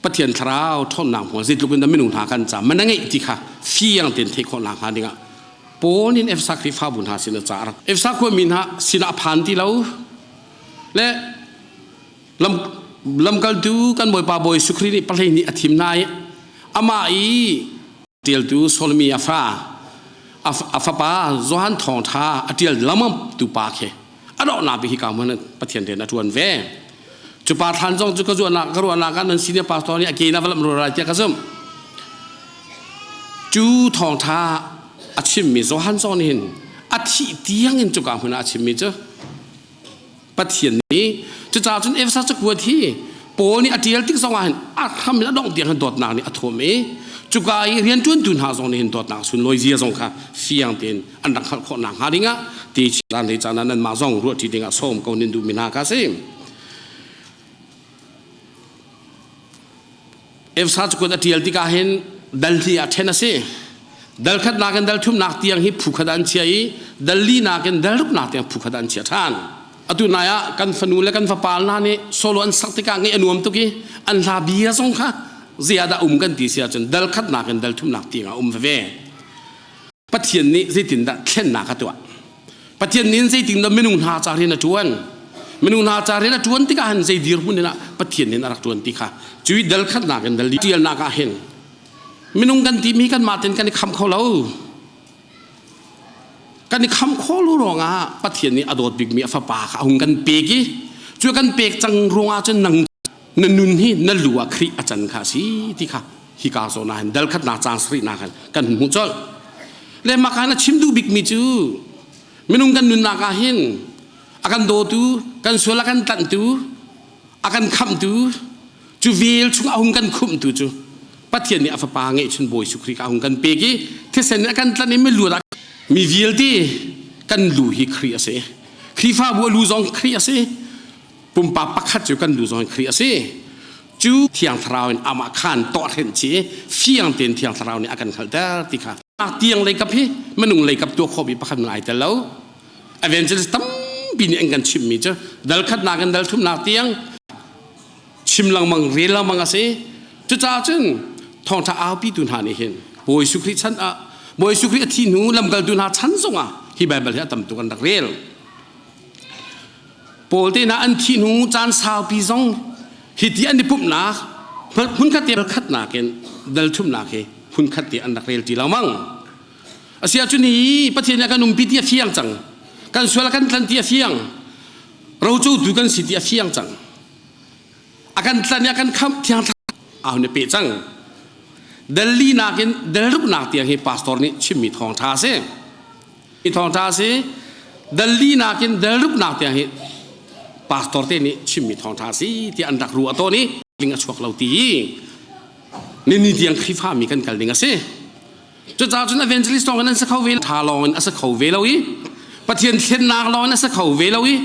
pathian thrau thon nang ho zit lukin da minung tha kan cha manangai ti kha fiang ten the khon la kha dinga ponin ef sacrifice bun ha sin cha ar ef sa ko min ha sina phan ti lo le lam kal tu kan boy pa boy sukri ni palai ni athim nai ama i tiel tu solmi afa pa zohan thong tha atiel lamam tu pa khe ado na bi hi ka man pathian den atuan ve chu pa than jong chu ka zo na ka ro na kan senior pastor ni akina valam ro ra tia ka zum chu thong tha achim mi zohan zon hin athi tiang in chu ka huna achim mi chu pathian ni chu cha chun efsa chu ku thi pol ni atiel tik zong han a kham na dong tiang dot na ni athom e chuka i rian tun tun ha zong nin dot na sun loi zia zong kha fiang tin an dak khal kho na ha ringa ti chan le chan nan ma zong ro ti dinga som ko nin du mina ka se ef sa chu ko da tiel ti ka hen dal ti a thena se dal khat na kan dal thum nak tiang hi phu khadan chiai dal li na kan dal rup na tiang phu khadan chia than atu na ya kan fanu le kan fa pal na ni solo an sak ti ka ngai anuam tu ki an la bia zong kha ziada kan ti sia chen dal khat na kan dal thum nak tinga ve pathian ni zitin da thlen na ka tua pathian nin zitin da minung na cha ri na tuan minung na cha ri na tuan ti ka han zai dir hun na pathian nin arak tuan ti kha chui dal khat na kan dal tial na ka hen minung kan ti mi kan maten kan kham kho lo kan kham kho lu ronga pathian ni adot big mi fa pa kha hung kan pe ki chu kan pek chang ronga chen nang nun hi na luwa khri achan kha si ti kha hi ka so na dal khat na chang sri na kan mu chol le ma kana chim du big mi chu minung kan nun na ka hin akan do tu kan sola kan tan tu akan kham tu chu vil chung ahung kan khum tu chu pathian ni afa pa nge chun boy sukri ka ahung kan pe ki the sen kan tlan ni me lu ra mi vil ti kan lu hi khri ase khri fa bo lu zong khri ase pum pa pakhat chu kan lu zong khri ase chu thiang thrau in ama khan to then chi fiang ten thiang thrau ni akan khal da ti kha tiang le kap hi manung le kap to khobi pakhat ngai ta lo evangelist tam bin engan chim mi cha dal khat na kan dal thum na tiang chim lang mang re lang mang ase chu cha chen thong tha au pi tun ha ni hen boy sukri chan a boy sukri athi nu lam gal tun ha chan zonga hi bible ha tam tu kan dak rel pol te na an thi nu chan sao pi zong hi ti an di pup na phun khat te khat na ken dal thum na ke phun khat te an dak rel ti lamang asia chu ni pathian ka num pi ti fiang chang kan suala kan tlan ti fiang ro chu du kan si ti fiang chang akan tlan ya kan kham thiang au ne pe chang dali na ken dalup na ti hi pastor ni chimi thong tha se i thong tha se dali na ken dalup na ti hi pastor te ni chimi thong tha si ti an dak ru ato ni linga chuak lo ti ni tiang khifa mi kan kal dinga se chu cha chun evangelist tong an sa khau ve tha lo an sa khau ve lo i pathian thlen nak lo an sa khau ve lo i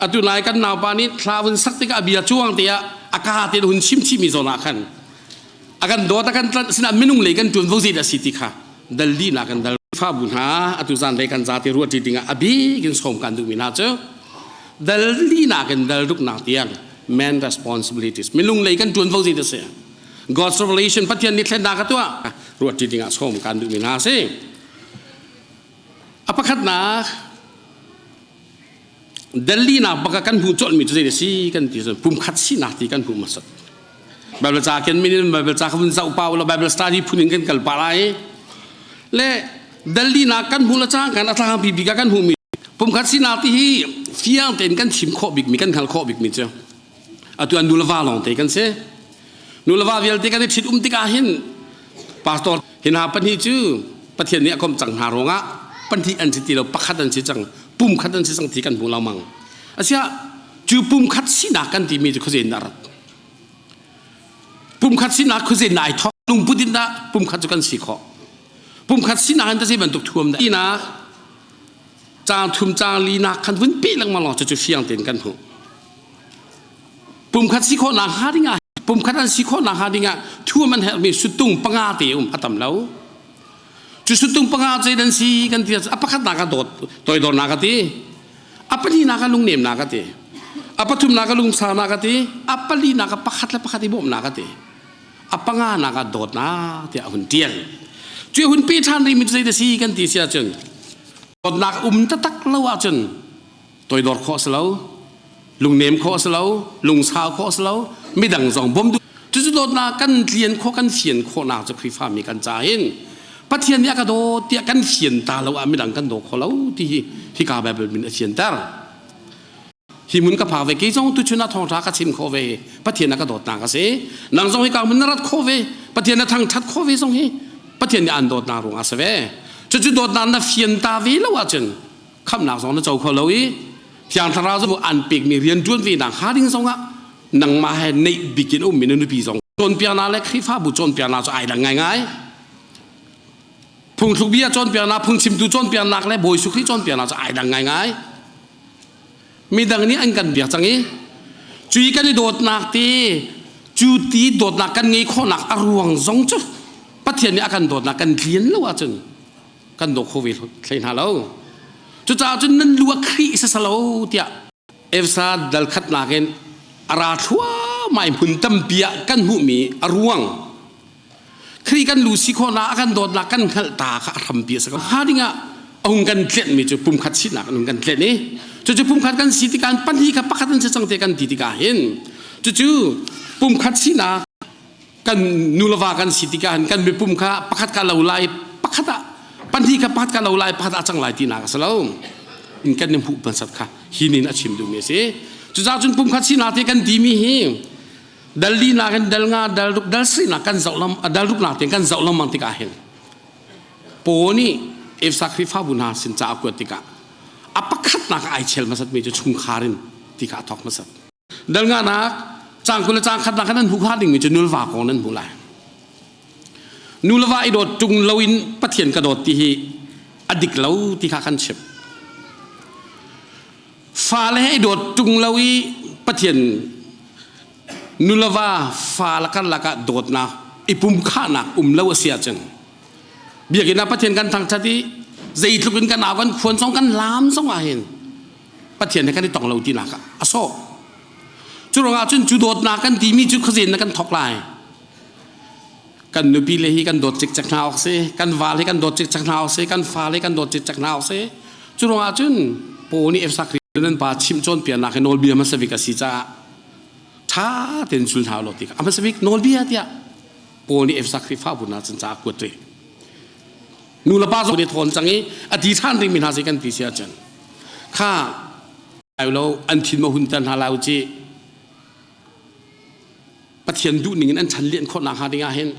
atu nai kan naw pa ni thlawun sakti ka bia chuang te ya aka te hun chim chimi zona khan akan do ta kan sina minung le kan tun vozi da city kha daldi na kan dal fa bun ha atu zan le kan za te ru ti dinga abi kin som kan du mina cho daldi na kan dal ruk na tiang man responsibilities minung le kan tun vozi da se God's revelation ปัจจัยนี้เล่นนากันตัวรวดจริงๆส้มการดูมินาสิapa khatna Delhi na bakakan hu chol mi tse si kan ti pum khat si na ti kan hu masat Bible cha ken min Bible cha khun zau pa la Bible study phunin kan kal parai le Delhi na kan hu la cha kan atha bi bi kan hu mi pum khat si na ti hi fiang ten kan chim kho big mi kan khal kho big mi che atu an du la va long te kan se nu la va vel te kan thit ti ka hin pastor hin ha pan hi chu pathian ni akom chang ha rongaปันที่อันที่เราปักขัดอันที่จังปุ่มขัดอันที่จังที่กันบุเรามังอาเซียจูปุ่มขัดสินากันที่มีจุดเจนนารัดปุ่มขัดสินาคือเจนนายทอลุงพุดินดาปุ่มขัดจุกันสีขอปุ่มขัดสินาอันที่บรรทุกท่วมได้ที่นาจางทุ่มจางลีนาคันวุ่นปีลังมาหล่อจะจุดเฟียงเต็นกันหูปุ่มขัดสีขอนางฮาดิงาปุ่มขัดอันสีขอนางฮาดิงาทั่วมันเหมีสุดตุงปังอาเตียอัตมเล่าจุดสุดตรงปังอาใจดันซีกันที่apa kat naga dot toy dot naga ti apa ni naga lung nem naga ti apa tum naga lung sa naga ti apa li naga pakat la pakat ibom naga ti apa nga naga dot na ti ahun tianจุยหุ่นปีท่านรีมิใจดันซีกันที่เสียจนดอนักตะตักละว่าจนtoy dotข้อสลาวลุงเนมข้อสลาวลุงสาวข้อสลาวไม่ดังสองบ่มดูจุดดอนักกันเรียนข้อกันเขียนข้อนาจะคริฟ้ามีกันใจเห็นปัจจัยนี้ก็โดเตียกันเขียนตาเราไม่ดังกันโดขอเราที่กาแบบเป็นเขียนตาหิมุนกับผาเวกี้จงตุชนะทองรักชิมโคเวปัจจัยนี้ก็โดดนากเสนางจงให้กามันรัดโคเวปัจจัยนี้ทางทัดโคเวจงให้ปัจจัยนี้อันโดดนารงอาเสเวจุดโดดนานเขียนตาเวแล้วว่าจันคำนางจงนั้นเจ้าขอเราอีที่อันทราจะอันเปีกมีเรียนจวนวีนางหาดิ้งจงอ่ะนางมาให้ในบิกินมินุปีจงจนเปียนาเล็กขี้ฟ้าบุจนเปียนาจะไอ้ดังง่ายพุงทุกเบี้ยจนเปียนาพุงชิมดูจนเปียนักและบอยสุขีจนเปียนาจะไอ้ดังง่ายมีดังนี้อันกันเบียจังงี้จุยกันโดดนักตีจูตีโดดนักกันงี้ข้อนักอรวงจงจ้ะปัจจัยนี้อาการโดดนักกันเรียนแล้วว่าจนกันโดโควิดใช่ไหมเราจุดจ้าจนนั้นลัวครีสสลาวเตียเอฟซาดัลขัดนักเองอาราทัวไม่พุ่นตั้มเปียกันหูมีอรวงครีกันลูซิโคนากันโดดนักกันขัดตาขัดทำเปียสักฮาดิงะองกันเกล็ดมีจุปุ่มขัดสินักองกันเกล็ดนี้จุปุ่มขัดกันสิติการปัญหากับปักขัดกันจะจังเตกันติติกาเห็นจุปุ่มขัดสินักกันนูลวากันสิติการกันไปปุ่มขัดปักขัดกันเราไล่ปักขัดปัญหากับปักขัดกันเราไล่ปักขัดจังไล่ตีนักสลาวอินกันยังผู้บรรสัตค่ะหินินอาชิมดูเมสิจุจ้าจุปุ่มขัดสินักเตกันดีมีหิดัลลีนักดัลงาดัลสรีนักกันเจ้าลำดัลรุกนักเตกันเจ้าลำมันติกาเห็นโปนี่เอฟสักริฟ้าบุญหาสินจ้าอกุติกาอัปขัดนักไอเชลมาสัตมีจะชุมคารินติกาทอกมาสัตดัลงานักจางกุลจางขัดนักนั้นหุกฮาดิ่งมีจะนูลวาของนั้นบุไลนูลวาไอโดดจุงลวินปะเทียนกระโดดที่อดิกเลาที่ขาขันเชบฟ้าเลยให้โดดจุงลวิปะเทียนนูลวาฟ้าละกันละกันโดดนะไอปุ่มข้านักเลวเสียจังเบียกินนะปะเทียนกันทางชาติใจทุกินกันอาวันควรส่งกันล้ำส่งอาเห็นปะเทียนในกันที่ต้องเราตีนักอโศกจุดงาจุนจุดโดดนักกันที่มีจุดขจินนักกันทอกลายกันนุปีเลยกันโดดจิกจักนาวเสกันวาเลยกันโดดจิกจักนาวเสกันฟ้าเลยกันโดดจิกจักนาวเสจุดงาจุนโปนี่เอฟสักรีนั้นป่าชิมจนเปลี่ยนนักโนลเบียมาสวิกสิจ้าท้าเต็นสุลท้าโลติกอามาสวิกโนลเบียเตียโปนี่เอฟสักรีฟ้าบุญนาจันจากกวดเลยนูละป้าสุดที่ทนจังงี้อธิษฐานริมินาสิกันติเสียจันข้าเอาเราอันทินมาหุ่นจันหาเราจีปะเทียนดูหนึ่งอันฉันเลี้ยนคนนางหาดิงาเห็น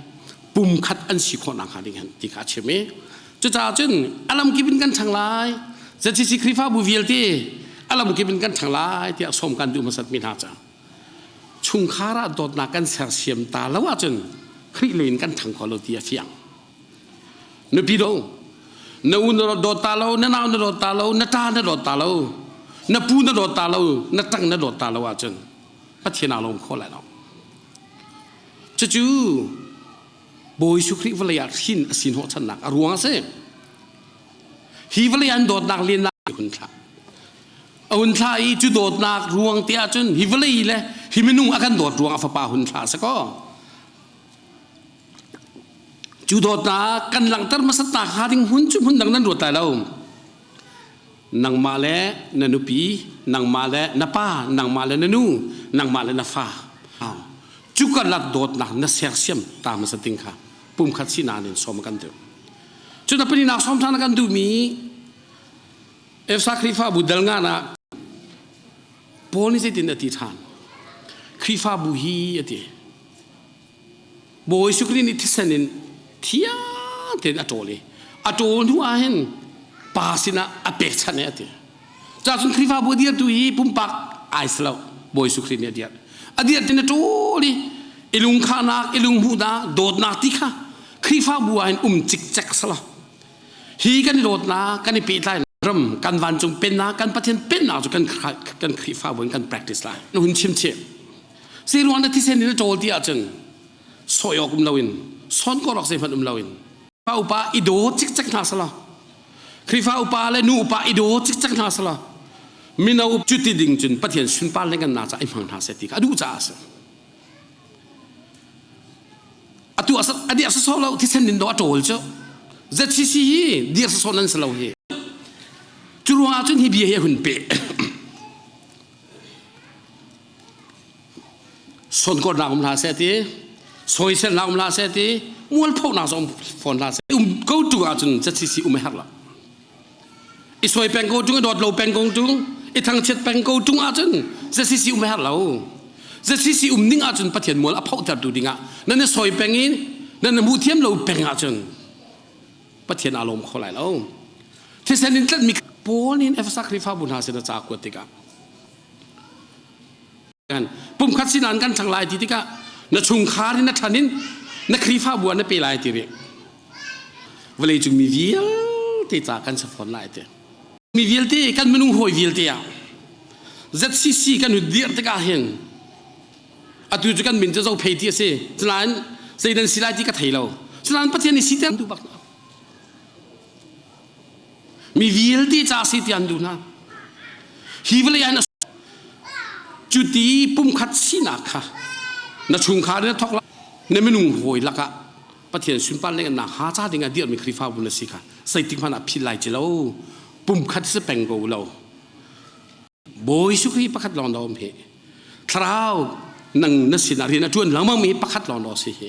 ปุ่มขัดอันสีคนนางหาดิงาติขาเชมจุดจ้าจุนอารมณ์กิบินกันทางลายจะที่สิคริฟ้าบุวิลตีอารมณ์กิบินกันทางลายที่สมกันดูมาสัตมินาจังชุงคาราโดดนักกันเสียเสียมตาแล้วว่าจุนคริเลนกันทางคอโลตีเฟียงนพิโดนอุนโดตาโลนนาวโดตาโลนตาโดตาโลนปูนโดตาโลนตังโดตาโลว่าจันพัฒนาลงข้อไหนเนาะจู่บอยสุคริวลายหินสินหัวฉันนักรวงเสฮิวลายันโดนักเรียนนักหุ่นท่าหุ่นท่าอีจู่โดนักรวงเตียจนฮิวลายเลยฮิมินุงอาการโดดรวงอาฟป้าหุ่นท่าสักก็ จูดอตากันหลังตัดมาสตาขาดิ้งหุ่นจุหุ่นดังนั้นรวดตายแล้วนางมาเลนันุปีนางมาเลนัป้านางมาเลนันูนางมาเลนัฟ้าจุกันลัดโดดนะเสียเสียมตามมาสติงค่ะปุ่มขัดสินานินสมกันเดียวจุดนั้นเป็นนักสมทานกันดูมีเอฟซักคริฟ้าบุดลงานะโพนี่จะตินอธิษฐานคริฟ้าบุฮีอธิโบยสุกรินิทิสนินที่ยาเต็นอโตเลยอโตนหัวเห็นปาสินะอเปกชันเนี่ยอธิจากสุนคริฟ้าบุดียตุฮีปุ่มปักไอซ์แล้วโบยสุกรินิอธิอธิเต็นอโตเลยอิลุงขานักอิลุงหูดาโดดนักที่ค่ะคริฟ้าบัวเห็นจิกจักสละฮีกันโดดนักกันปีไลรำกันวันจงเป็นนักกันปะเทนเป็นนักจงกันคริฟ้าบัวกัน practice ไลนุ่นชิมเชี่ยสิ่งวันนั้นที่เซนิโจลที่อาจารย์สอยออกลาวินสอนก็รักเสียฟันลาวินฟ้าอุปาอิโดจิกจักนาสละคริฟ้าอุปาและนูอุปาอิโดจิกจักนาสละมินาอุปจุดที่ดิ่งจุนปะเทนสุนปาเล่นกันนาจะไอ้มังนาเสติกอดูจ้าสอตัวอดีตสอนเราที่เซนินโดโจลเจ้าเจ็ดสี่เดียร์สอนนั้นสลาวเฮจุลอาจารย์ฮิบีเฮหุ่นเปะสอนก็นักนาเสติสอยเส้นนักนาเสติมัวพวกนักสอนฟอนนาเสติก็ตัวอาจารย์เจ็ดสี่ไม่หักละอีสอยเป็นก็จุงดอดเราเป็นกงจุงอีทางเช็ดเป็นก็จุงอาจารย์เจ็ดสี่ไม่หักเราเจ็ดสี่นิ่งอาจารย์ปะเทียนมัวเอาแต่ดูดิ่งอ่ะนั่นสอยเป็นงี้นั่นมูเทียมเราเป็นอาจารย์ปะเทียนอารมณ์เขาไหลแล้วที่เส้นนี้จะมีโพนี่เอฟซักริฟ้าบุญหาเสนจากกวติกากันปุ่มคัดสินานกันทางลายทีที่ก็นชุงคารินทันินนักคริฟ้าบัวนักเปลายทีเรียเวลาจุงมีวิลที่จากกันสะพอนลายทีมีวิลที่กันไม่นุ่งหอยวิลที่อ่ะจัดซีกันหุดเดียร์ที่ก็เห็นอาตุจุกันมินจะเอาเพย์ที่เสียฉะนั้นเสียดันสิลายที่ก็ไทยเราฉะนั้นประเทศนี้สิเตียนดูบักมีวิลที่จะสิเตียนดูนะฮิวเลยนะจุดที่ปุ่มคัดสินักค่ะนักชุงคาเนี่ยทอกละเนี่ยไม่นุ่งหอยละกะประเทศสุนปันเนี่ยนะหาจ้าดิ่งเดียร์มีคริฟ้าบุญสิค่ะใส่ติ๊กมันอภิไลเจเราปุ่มคัดสเปงโกเราโบยสุขีประคัดลองดอมเหคราวนังนักศิลป์เรียนจวนหลังมังมีประคัดลองดอสิเห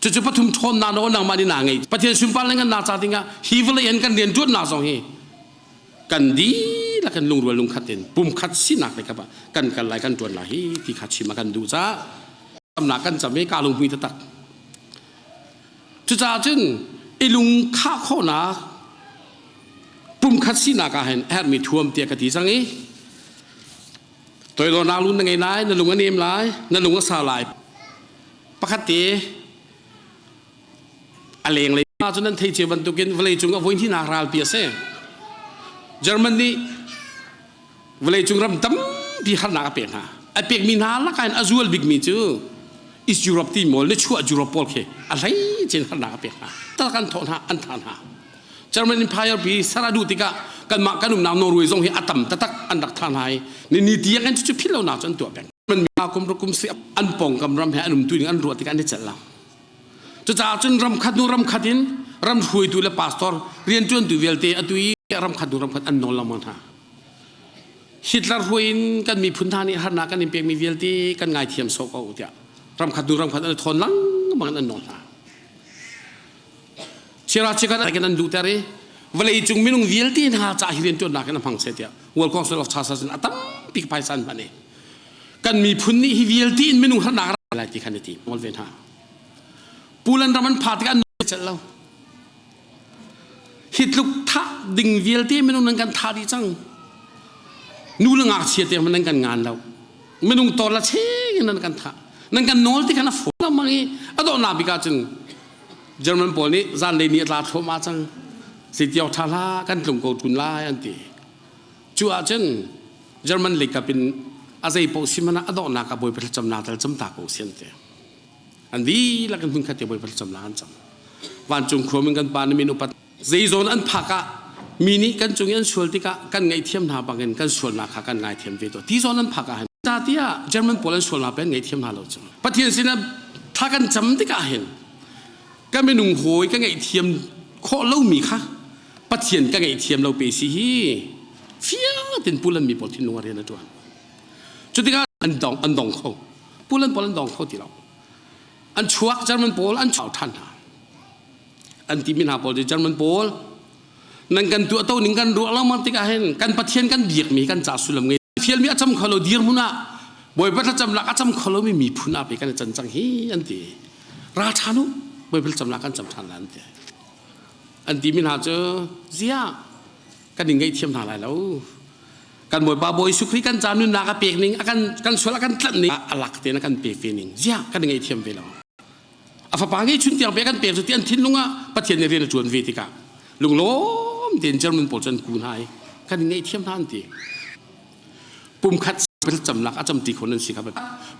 จุดปฐุมชนนาโนนังมาดินาไงประเทศสุนปันเนี่ยนาจ้าดิ่งฮิวเลยกันเรียนจวนนาสองเหกันดีแล้วกันลุงรวยลุงขัดเต็นปุ่มขัดสินักเลยครับกันกันไรกันจวนละฮีที่ขัดชิมากันดูจ้าตำหนักกันจะไม่กล้าลงมีตะตักจุจ้าจึงไอ้ลุงข้าข้อนาปุ่มขัดสินักเห็นแอดมีท่วมเตียกะทิสังนี้ตัวโดนนาลุงยังไงนายนั่นลุงก็เนียมไรนั่นลุงก็สาลายปกติอะไรอย่างไรมาจนนั้นเทเจวันตุกินเวลาจุงก็วันที่นาราลเปียเซ่เยอรมนีเวลาจุงรำตั้มพี่ขันนักเปียกฮะไอเปียกมีนาละกันอาจูลบิ๊กมีจูอิสยุโรปที่มอลเลชัวยุโรปโอเคอะไรเจนขันนักเปียกฮะตะกันทอนฮะอันทานฮะเยอรมนีพายปีสารดูติกะกันมากันนุ่มนาวโนรเวย์ทรงเฮอัตตัมตะตักอันดักทานให้นี่ที่ยังกันจุดพิลาวนาจนตัวแบงมันมีอาคมรุกุมเสียอันป่องกำรำแห่อันนุ่มตุยอันรัวติกันได้จัดละจะจ่าจนรำคัดนูรำคัดินรำหุยตุเลปาสตอร์เรียนจนตุเวลเตอตุยรำคัดดูรำคัดอันนอนละมันฮะฮิตเลอร์หุยกันมีพุนธานิฮานากันมีเปียกมีเวลตีกันไงเทียมโซกเอาเดียรำคัดดูรำคัดอันทนลังมันอันนอนฮะเชื่อราชการอะไรกันดูแต่เร่เวลาจุงมินุงเวลตีน่าจะเรียนจนนักกันพังเสียเดีย World Council of Churches อัตปิกไปสันมันเองกันมีพุนนี่เวลตีมินุงฮานาอะไรที่ขันตีมอลเวนฮะปูลันรามันพาดกันเสร็จแล้วฮิตลุกท่าดิ่งเวลตีมินุงนั่งกันท่าดีจังนู่นงาเชียเตียมันนั่งกันงานแล้วมินุงตัวละเชงนั่งกันท่านั่งกันโนลที่ขันฟูแล้วมันอดอนาบิกาจังเยอรมันปอนี่จานเลนีลาโทมาจังสิเดียวทารากันกลุ่มโกทุนลายอันตีชัวร์จังเยอรมันเล็กกับเป็นอะไรพวกสิมันอดอนากับบ่อยประจำนาแต่จำตาโกเซียนเตอันนี้แล้วกันพึ่งขัดบ่อยประจำนาอันจังวันจุงขวมันกันปานมินุปัตใจโซนอันพักะมินิกันจุงยันชวลติกะกันไงเทียมนาบังเงินกันชวลนาขากันไงเทียมเวทที่โซนอันพักะเห็นจาติยาเยอรมันโปแลนด์ชวลนาเป็นไงเทียมนาเราจังประเทศสินะถ้ากันจำติกะเห็น ก็ไม่นุ่งโหยก็ไงเทียมโคเล่ามีค่ะปะเทียนก็ไงเทียมเราไปสิเฟี้ยตินปูลันมีปอที่นัวเรียนนะตัวจุดที่ก็อันดองเขาปูลันดองเขาที่เราอันชัวจามันโปลอันชาวท่านอันที่มินาโปลจามันโปลนั่งกันตัวเต้านิ่งกันรัวแล้วมันติกาเห็นกันปะเทียนกันเดียกมีกันจ่าสุลมเงยเทียนมีอาจำเขาเราเดียร์มุนะบ่อยประทับจำลักอาจำเขาเราไม่มีพุนาไปกันจันจังเฮอันที่ราชานุบ่อยประทับจำลักกันจำทานอันที่อันที่มินาเจอเสียกันยังไงเทียมทางไรแล้วกันบ่อยปาบ่อยสุขกันจานุนากระเปียกนิ่งกันชวนกันตัดนิ่งอลักเตนะกันเปียกเฟนิ่งเสียกันยังไงเทียมไปแล้วอาฟ้าไงชุนเตียงเปียกันเปียกสุดที่อันทิ้งลุงอ่ะปะเทียนเรียนจวนเวทีกาลุงล้มเดินจำมันปวดจนกูนายกันยังไงเทียมท่านตีปุ่มคัดเป็นจำลักอาจำตีคนนั้นสิครับ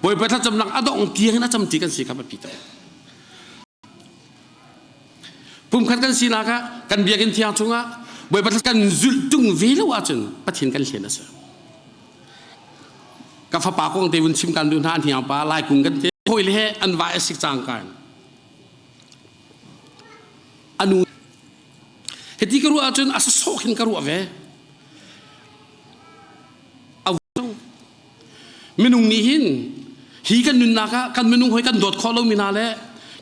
บ่อยไปถ้าจำลักอาดองเตียงนะจำตีกันสิครับพี่ต่อปุ่มคัดกันสินะคะกันเบียกันเที่ยงจุงอ่ะบ่อยไปถ้ากันจุดจุงเวลว่าจนปะเทียนกันเขียนนะสิกับฟ้าป่าคงเตวันชิมกันดูท่านที่เอาป่าไล่กุ้งกันเตโอยเลยอันว่าสิจางกันอนุเหตุที่กรู้อาจารย์อาศัยโซ่ขึ้นกรู้เอาไว้เอาเมนุงนี้หินฮีกันนุนนักกันเมนุงหอยกันโดดคอเรามีนาเลย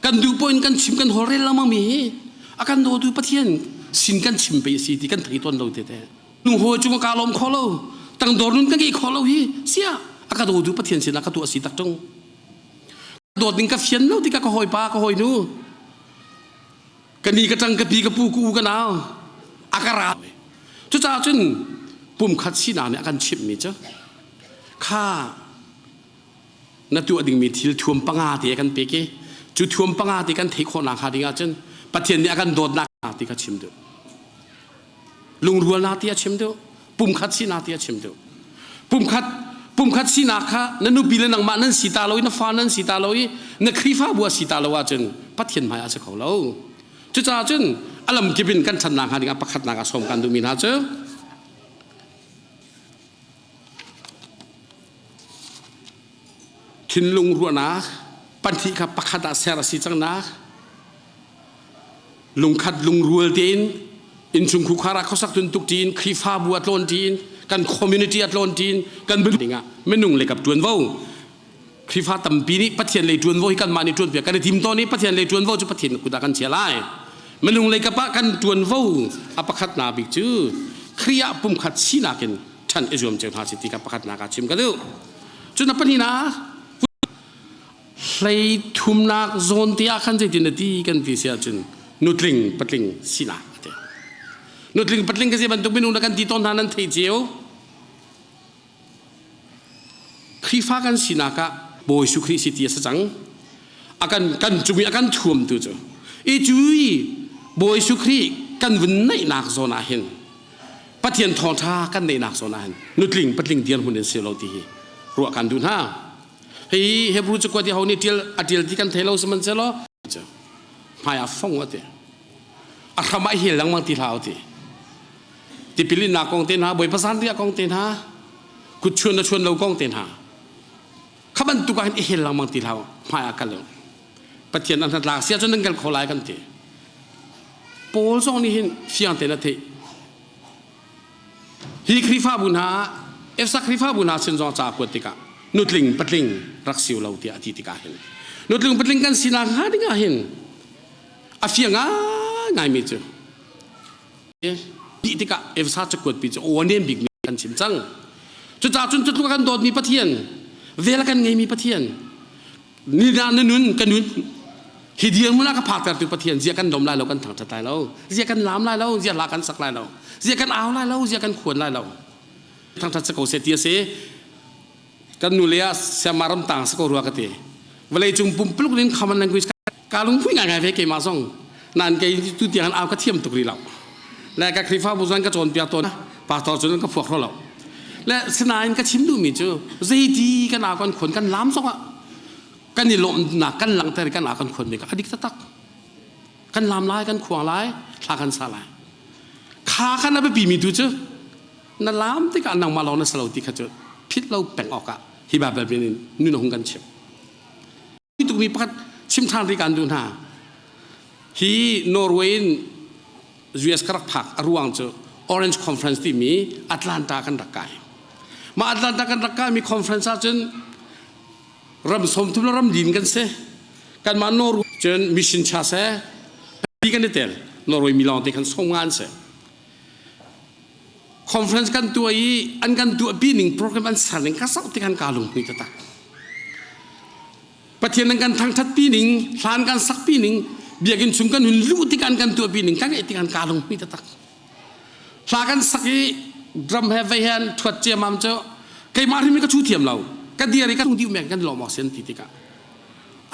กันดูปนกันชิมกันหัวเรลละมั่งมีอาการโดดดูปะเทียนสินกันชิมไปสิที่กันถือต้นเราเตะนุงหัวจุงกาลมคอเราตั้งโดดนุนกันกี่คอเราฮีเสียอาการโดดดูปะเทียนสินะกันตัวสิตักจงโดดนิ่งกับเฟียนเราที่กันก็หอยปลาก็หอยนูกันนี่กระจังกระปีกระปูกูกันเอาอากาศจุดจ้าจุนปุ่มคัดสีนาเนี่ยกันชิบมีเจ้าข้าณตัวดิ่งมีที่ท่วมปังอาที่กันเปกี้จุดท่วมปังอาที่กันเทคอนาคาดิ่งอาจนปะเทียนเนี่ยกันโดดนักอาที่กันชิมดูลุงรัวนาที่ชิมดูปุ่มคัดสีนาที่ชิมดูปุ่มคัดสีนาค่ะนั่นนูปีเลนังมานั่นสีตาลอยนั่นฟ้านั่นสีตาลอยนั่นครีฟ้าบัวสีตาลอยอาจนปะเทียนหมายอาจจะเขาเราจุดจ้าจุนอารมณ์กิบินกันชันนางหาดิ่งประคัดนางสมกันดูมีนาเจ้าขินลุงรัวนาปันทิกับประคัดเสรสิจังนาลุงขัดลุงรัวเดินอินชุงคุคาราเขาสักตุนตุกจีนครีฟ้าบัวตลอนจีนกันคอมมูนิตี้ตลอนจีนกันบึ้งดิ่งอ่ะไม่นุ่งเลยกับจวนว่าวครีฟ้าตั้มปีนี้ปะเทียนเลยจวนว่าวกันมาในจวนเปียกันในทีมตอนนี้ปะเทียนเลยจวนว่าวจะปะเทียนกุดากันเชียร์ไล่มันลงเลยกับปะกันจวนว่าวอปะคัดนาบิกจื้อเครียปุ่มขัดสีนาเกินฉันเอจวมเจ้าหาสิทธิกับปะคัดนากาชิมกันดูจุดนับปนีนะเลยทุ่มนักโซนที่อาคันใจดินที่กันที่เสียจนนุตลิงปัตลิงสีนานุตลิงปัตลิงก็เสียบรรทุกเมนูนักกันที่ต้นทานันเทเจียวครีฟ้ากันสีนากะโบยสุครีสิทธิสัจังอาการกันจุมีอาการท่วมตัวเจ้าอีจุยโบยสุครีกันวันในนักโซนาเห็นปะเทียนทองท่ากันในนักโซนาเห็นนุตลิงปัตลิงเดียนหุ่นเสียเราที่รัวกันดูน่าเฮ้ยเฮบรูจะกว่าที่เขาเนี่ยเดียลที่กันเทเราสมันเสียเราเจ้าพายฟงวะเตะอาคำไม่เห็นหลังมังที่เราเตะที่พิลินนักกองเต็นหาบ่อยภาษาที่กองเต็นหากุดชวนเรากองเต็นหาข้ามันตุกันเห็นหลังมังที่เราพายกันเลยปะเทียนอันนั้นลาเสียจนนั่งกันขอลายกันเตะโพลซองนี่เห็นเสียงเตะนะเตะฮีคริฟ้าบุญหาเอฟซักคริฟ้าบุญหาเส้นจองจากกวดติกานุตลิงปัตลิงรักสิวเราเตะอธิติกาเห็นนุตลิงปัตลิงกันสินาหาดิ่งเห็นอาเฟียงง่ายมิจูดีติกาเอฟซักจะกวดปีจูโอ้เนี่ยบิ๊กมีกันชิมจังจุดจ่าจุดตุกันโดดมีปะเทียนเวลากันไงมีปะเทียนนี่นานุนกันนุนฮิเดียมุนักผ่าตัดตุปะเทียนเสียกันดมไล่เรากันถังจะตายเราเสียกันล้ำไล่เราเสียลากันสักไล่เราเสียกันเอาไล่เราเสียกันขวนไล่เราทางทัศน์เกษตรเสียกันนุเลียเสียมารำต่างสกอรัวกันเตะเวลาจุ่มปุ่มปลุกลิ้นคำมันนั่งคุยการลุงพูดง่ายๆเพื่อเกี่ยมาส่งนั่นเกี่ยตุเตียนเอากระเทียมตุกรีเราและการคลิฟ้าบุษรันก็โจนเปียตัวนะปากต่อจนก็พวกเราและสนายก็ชิมดูมิจูเจดีกันเอากันขนกันล้ำส่งอ่ะกันนี่ลมหนักกันหลังแต่กันอากันคนนี่ก็อดีตตักกันลามลายกันขวางลายลากันสลายขาขันนับไปปีมีดูเจ้านั่นลามที่กันนั่งมาเราในสลาวที่เขาเจอพิษเราแบ่งออกอะฮิบาแบบนี้นู่นหงกันเฉียบที่ตุกมีพัดชิมทางที่การดูหน้า ฮีนอร์เวย์US กระพักอรุณเจอ Orange Conference ที่มีแอตแลนตากันรักไก่มาแอตแลนตากันรักไก่มีคอนเฟอเรนซ์จนรำสมทุบแล้วรำดินกันเสกันมานอร์จนมิชชันชาเสปีกันเตลนอร์เวย์มิลานที่กันส่งงานเสคอนเฟอเรนซ์กันตัวอีอันกันตัวปีหนึ่งโปรแกรมอันสั่นกันสักที่กันกาลงนี่ตะประเทศนั้นกันทางทัดปีหนึ่งทานกันสักปีหนึ่งเบียกินชุมกันหุ่นลู่ที่กันตัวปีหนึ่งกันไอ้ที่กันกาลงนี่ตะทากันสักที่ดรัมเฮฟเวียนทวดเจียมามเจ้าใครมาที่มีก็ชูเทียมเรากันเดียร์กันทุ่งที่แม่กันหล่อหมอกเส้นติดกัน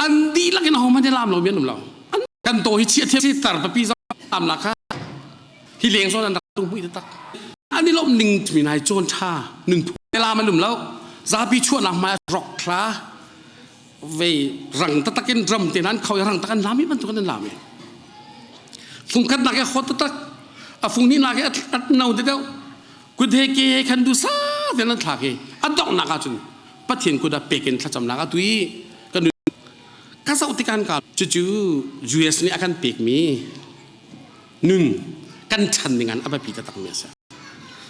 อันดีลักกันเอามันจะลามเราเมียนเรากันโตฮิเชียเทียที่ตาร์ปปีซตามหลักค่ะที่เลี้ยงโซนันตักตุ้งพุ่งตะอันนี้ลบหนึ่งมีนายโจนชาหนึ่งเวลามันหนุ่มแล้วซาปีชั่วหนักมาร็อกคลาเวรังตะตะกินดรัมที่นั้นเขารังตะกันลามิมันตัวนั้นลามิฟุงกันนักแค่ขดตะตะฟุงนี้นักแค่อัดเนาเดียวกูเทเกย์คันดูซาเดี๋ยวนั้นทักเกอัดดอกนักจุนปัจเจียนกูได้เปกินทัดจำนักตุยกันดูข้าสาวติการกันจู่ๆ US นี่อาการเปกมีหนึ่งกันชันdengan apa kita tak biasa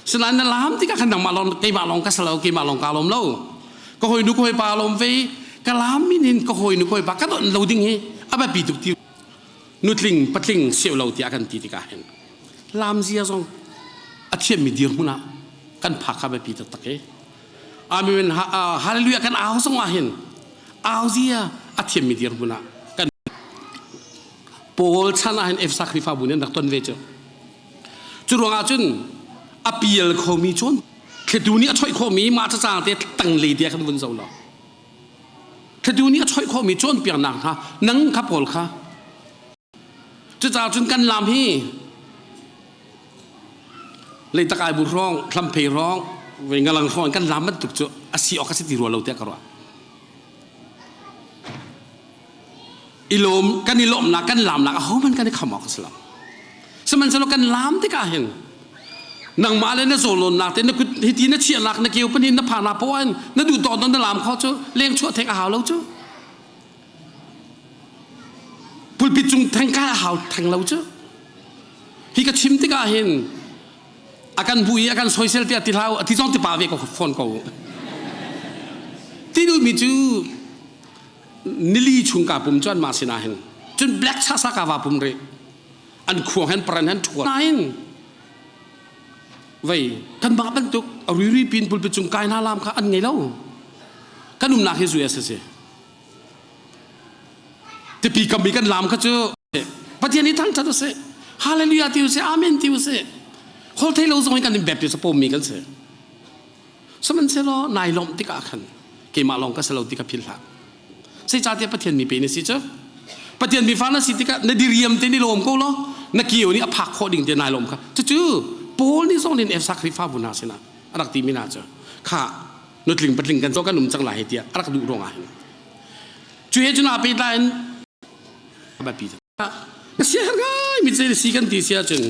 selain dalam tiga kandang malon kei malon kasalo kei malon kalom lo ko hoi nu ko hoi palom ve kalam minin ko hoi nu ko hoi pa kadon loading he apa bituk ti nutling patling seo lo ti akan ti ka hen lam zia zong athiam mi dir huna kan phaka ba pi tak he amen hallelujah kan aw song ahen aw zia athiam mi dir huna kan pol chana hen f sacrifice bunen dak ton ve choจุดรวงอาจุนอภิเษกเขามีชนแค่ดูนี้ช่วยเขามีมาจะจ้างเตะตั้งเลยเดียกันบนเสาหล่อแค่ดูนี้ช่วยเขามีชนเปียกหนักฮะนังขับปอลค่ะจะจ้างจุนกันลำฮีเลยตะกายบุร้องคลำเพร้องเวงกำลังร้องกันลำมันตุกเจออาศัยออกสิติรัวเราเตะกันวะอิลมกันอิลมนักกันลำนักเขามันกันได้ขมอกสลับสมันสโลกันล้ำที่กาเห็นนังมาเลยนะโซโลนักแต่นักฮิตีนักเชียร์นักนักเกี่ยวปนินนักผ่านนักปวนนักดูต่อตอนนั้นล้ำเขาเจ้าเลี้ยงชั่วแทงอาหารเราเจ้าพูดปิดจุงแทงก้าอาหารแทงเราเจ้าฮิกชิมที่กาเห็นอาการบุยอาการโซเชียลที่ติดเราที่จ้องที่ป่าเวกกับฟอนเขาที่ดูมีจูนิลีชุงกับปุ่มจวนมาสินาเห็นจนแบล็กชาสักกับปุ่มเรอันขวงหันปรันหันถั่วนั่นไว้กันบ้าเป็นตุกเอารีปีนปุ่นไปจุงกายน่าลามค่ะอันไงเล่ากันนุ่มนักเฮซุยเสเสแต่ปีกับมีกันลามค่ะเจ้าประเทศนี้ทั้งชาติเสฮาเลลูยาติวเสอาเมนติวเสโคตรเทโลส่งให้กันแบบเดียวสปอมมีกันเสสมันเสล้อนายลมติกาขันเกี่ยมาลองก็สลาติกาพิลาเสจาเทียประเทศมีเป็นสิเจ้าประเทศมีฟ้านาสิติกาในดิเรียมเตนิลมก็ล้อนักเกี่ยวนี่อภักโคดิ่งเตนายลมค่ะจู่ๆโพลนี่ส่งเดินเอฟสักริฟ้าบุญนาสินะรักตีมินาเจ้าข้านุดลิงปัดลิงกันโจกันหนุ่มจังหลายเดียรักดูโรงอาหารจู่ๆจุนาไปได้แบบปีเสียง่ายมิเจสิกันตีเสียจึง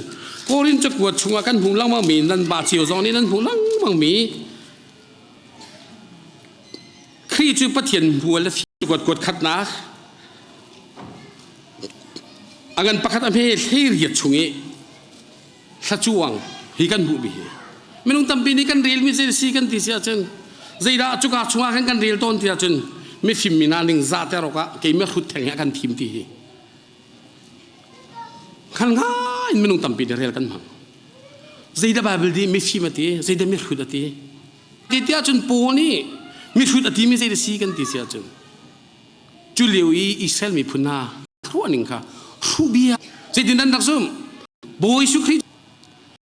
โคลินจะกวดชงกันหุ่นลังมังมีนั่นบาดเจียวซองนี่นั่นหุ่นลังมังมีครีจูประเทศหัวและกวดขัดนะอันประคัตอเมริกาเรียดชงเอสัจวงฮิกันบุบีไม่ต้องตั้มปีนี้กันเรียลมิเซซีกันที่เสียจนใจด่าจุกาชงอากันเรียลต้นที่จนไม่ฟิมมินาลิงซาเตอร์ก็เกี่ยไม่ขุดแทงกันทีมที่ขันง่ายไม่ต้องตั้มปีนี้เรียลกันมั้งใจด่าบาเบิลดีไม่ฟิมตีใจด่าไม่ขุดตีที่ที่จนปูนี่ไม่ขุดตีไม่ใจซีกันที่เสียจนจุเลียวอิสราเอลมีพุนาครัวนิงค่ะรูบียจะดินดันดักซุ่มบอยสุครี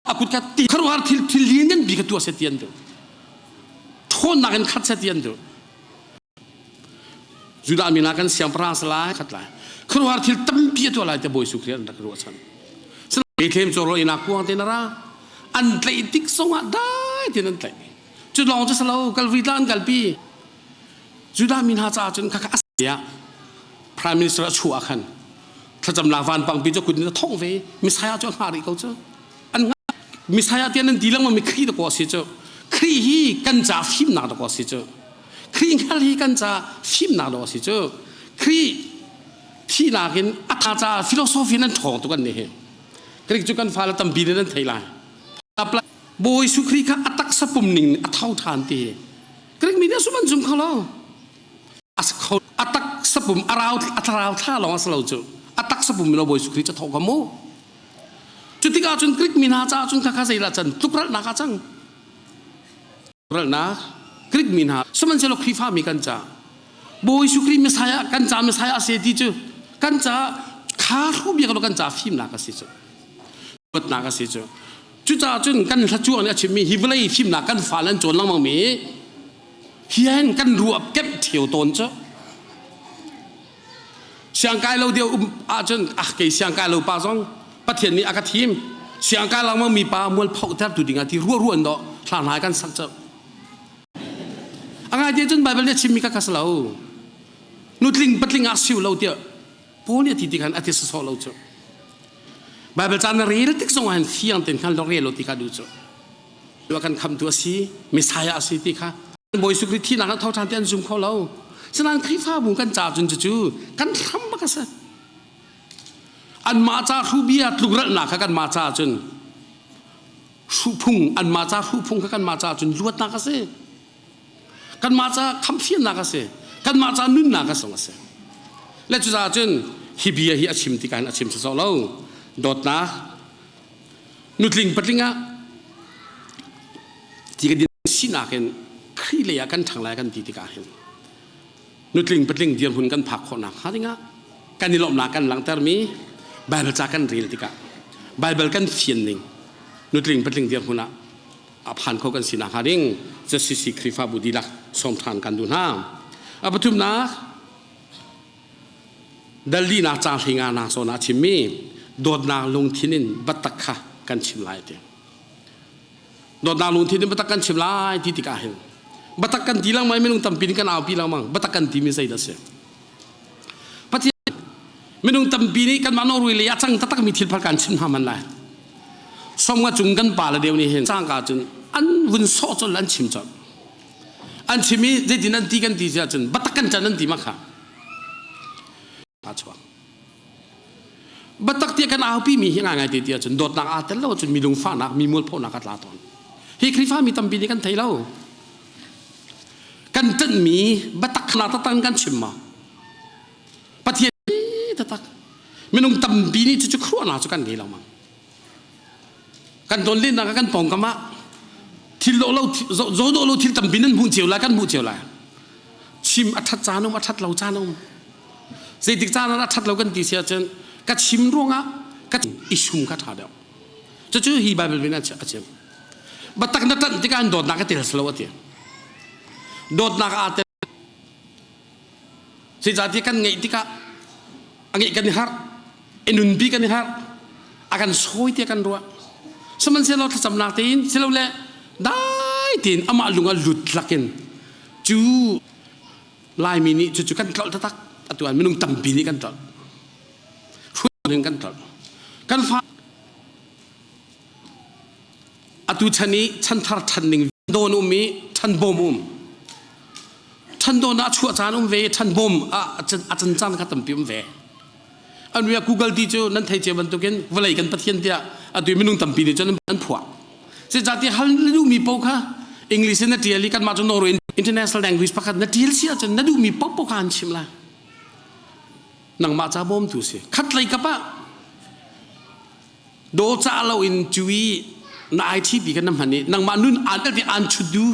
อากุดกัดตีครวาร์ทิลเลียนกันบีกัตัวเสียนเดียวทนนักกันขัดเสียนเดียวจุดามีนักกันเสียงพระสลายขัดลายครวาร์ทิลตั้มปีตัวอะไรแต่บอยสุครีนักรัวชันสลายเข็มโจรอินักกวางเทนราอันเตยติกส่งได้เทนันเตยจุดลองจะสลาวกัลวิดานกัลปีจุดามีนาจาจนข้าอาเซียพระมินิสตร์ชัวขันถ้าจำลาวันปังปีเจ้าคุณจะท่องเวมิสายาเจ้าหาริเขาเจ้าอันมิสายาเตียนนั้นดีแล้วมันมีครีตะกอสิเจ้าครีฮีกันจ่าฟิมนาตะกอสิเจ้าครีงัลฮีกันจ่าฟิมนาตะกอสิเจ้าครี ที่นากินอัตราฟิโลโซฟีนั้นถอดตัวกันเนี่ยกรีกจุกันฟ้าแล้วตั้มปีนั้นไทยลายโบยสุครีค่ะอัตักสปุ่มหนึ่งอัตเท่าทานตีกรีกมีเดียสุมันจุ่มเขาแล้วอัตักสปุ่มอาราวอัตราวท่าลองอัสลาวจุอัตักสปุ่มเราโบยสุครีจะถอดขโมจุดที่ก้าจุนกรีกมีนาจ้าจุนข้าใส่ละจันทุกรัฐนักจังรัฐนักกรีกมีนาสมันเชลครีฟ้ามีกันจ้าโบยสุครีมิสายกันจ้ามิสายอาเซติจูกันจ้าขารูบีกันกันจ้าฟิล์มนักสิจูบัดนักสิจูจุดจ้าจุนกันทัชจวนเนี่ยชิมีฮิวเลยฟิล์มนักกันฟ้าลันจวนลังมังมีเฮียนกันรวบเก็บเที่ยวต้นจ้าเสียงกายเราเดียวอาจารย์เกี่ยเสียงกายเราป้าซองประเทศนี้อากาศทีมเสียงกายเรามันมีป้ามวลเผาแทบตุดิงที่รัวๆเนาะหลานหายกันสักจ้าอะไรเดียวจนไบเบิลเนี่ยชิมีกัสเรานุดลิงปัดลิงอาศิวเราเดียวพวกเนี่ยที่ที่กันอธิษฐานเราจ้าไบเบิลจานเรียลติกส่งให้ที่ยังเต็มขันเราเรียลติกาดูจ้าว่ากันคำตัวสีมิสายอาศิติค่ะบอยสุกริที่นั่งเท่าทานที่อันซุ่มเขาเราฉะนั้นคริฟ้าบุญกันจ่าจนจู่กันทำมากสักอันมาจ่ารูบียตุกระหนักกันมาจ่าจนรูพุ่งอันมาจ่ารูพุ่งกันมาจ่าจนลวดนักสิกันมาจ่าคำเฟียนนักสิกันมาจ่านุ่นนักสงสิและจู่จ่าจนฮิบียฮิอาชิมติกันอาชิมสาวเราดอดนักนุดลิงปัดลิงะที่กันดินสินักกันครีเลยกันทางไรกันตีติกาเห็นนุดลิงปัดลิงเดียนหุ่นกันผักคนนักฮะที่งะกันนิลมนักกันหลังแต่มีไบเบิลจากกันเรียลติกาไบเบิลกันเฟียนนิงนุดลิงปัดลิงเดียนหุ่นอ่ะผ่านเขากันสินักฮะดิ้งจะสิคริฟ้าบุดีลักสมทานกันดูน้ำอ่ะปฐุมนักดัลลีนักจ้างหิงานักโซนักชิมีโดดนักลงที่นินบัตตะค่ะกันชิมลายเดียโดดนักลงที่นินบัตตะกันชิมลายที่ติกาเห็นบัตตะกันทีหลังไม่นุ่งตั้มปีนกันเอาปีหลังมั่งบัตตะกันทีมีใส่เดชปฏิไม่นุ่งตั้มปีนี้กันมาโนรุยเลยจังตักมีทิลพักกันชิมหามันเลยสมกับจุงกันป่าละเดียวนี้เห็นจ้างกาจนอันวุ่นโซ่จนลันชิมจนอันชิมีเจดินันตีกันตีจนบัตตะกันจันนันตีมากค่ะอาชวงบัตตะเตียกันเอาปีมีเฮียงไงตีจนโดดนักอาเตลเราจนมีดวงฟ้านักมีมวลพ่อนักกัดลาตอนเฮคริฟ้ามีตั้มปีนี้กันไทยเรากันจันมีบัตตะขนาดตั้งกันชิมมาประเทศนี้ตักไม่นุ่งตั้มปีนี้จะครัวหนาจะกันไงเรามั้งกันโดนเล่นนักกันปองกันมาที่เราโจโดเราที่ตั้มปีนั้นมุ่งเจียวละกันมุ่งเจียวละชิมอัฐจานุอัฐเราจานุเศรษฐกิจจานุอัฐเรากันตีเสียจนกัดชิมร่วงอ่ะกัดอิชุมกัดหาเดียวจะเจอฮีบาเบลเป็นอะไรเช่นบัตรนัดตั้งที่การโดดนักเตะสโลว์เตียโดดนักอาเตะสิ่งที่กันไงที่กันไงกันนี่ฮาร์เอ็นุนบีกันนี่ฮาร์อาการสวยที่กันรัวสมันเสร็จเราทำนักตีนเสร็จแล้วเลยได้ตีนอามาลุงก็หลุดลักกันจู่ลายมินิจู่กันกลอดตักตัวอันไม่นุ่งตั้มปีนี้กันกลอดช่วยหนึ่งกันกลอดกันฟ้าตัวฉันนี้ฉันทาร์ฉันหนึ่งโดนมีฉันบ่มฉันโดนอาชัวจานเวฉันบ่มอาจารย์จานขัดตั้มปีเวอันนี้ Google ที่จูนั่นไทยเจ้าบรรทุกกันเวลากันประเทศเดียตัวไม่นุ่งตั้มปีนี้จนนั่นผัวเสียจากที่ฮัลลูมีปกค่ะอังกฤษนั่นเดียร์ลิกันมาจนโนรู international language พักนั่นเดียร์เสียจนนั่นดูมีปกกันชิมละนังมาจ้าบ่มตัวสิขัดเลยกับปะโดจ้าเราอินจุยน่าไอทีปีกันน้ำมันนี่นังมานุ่นอ่านแต่อ่านชุดดู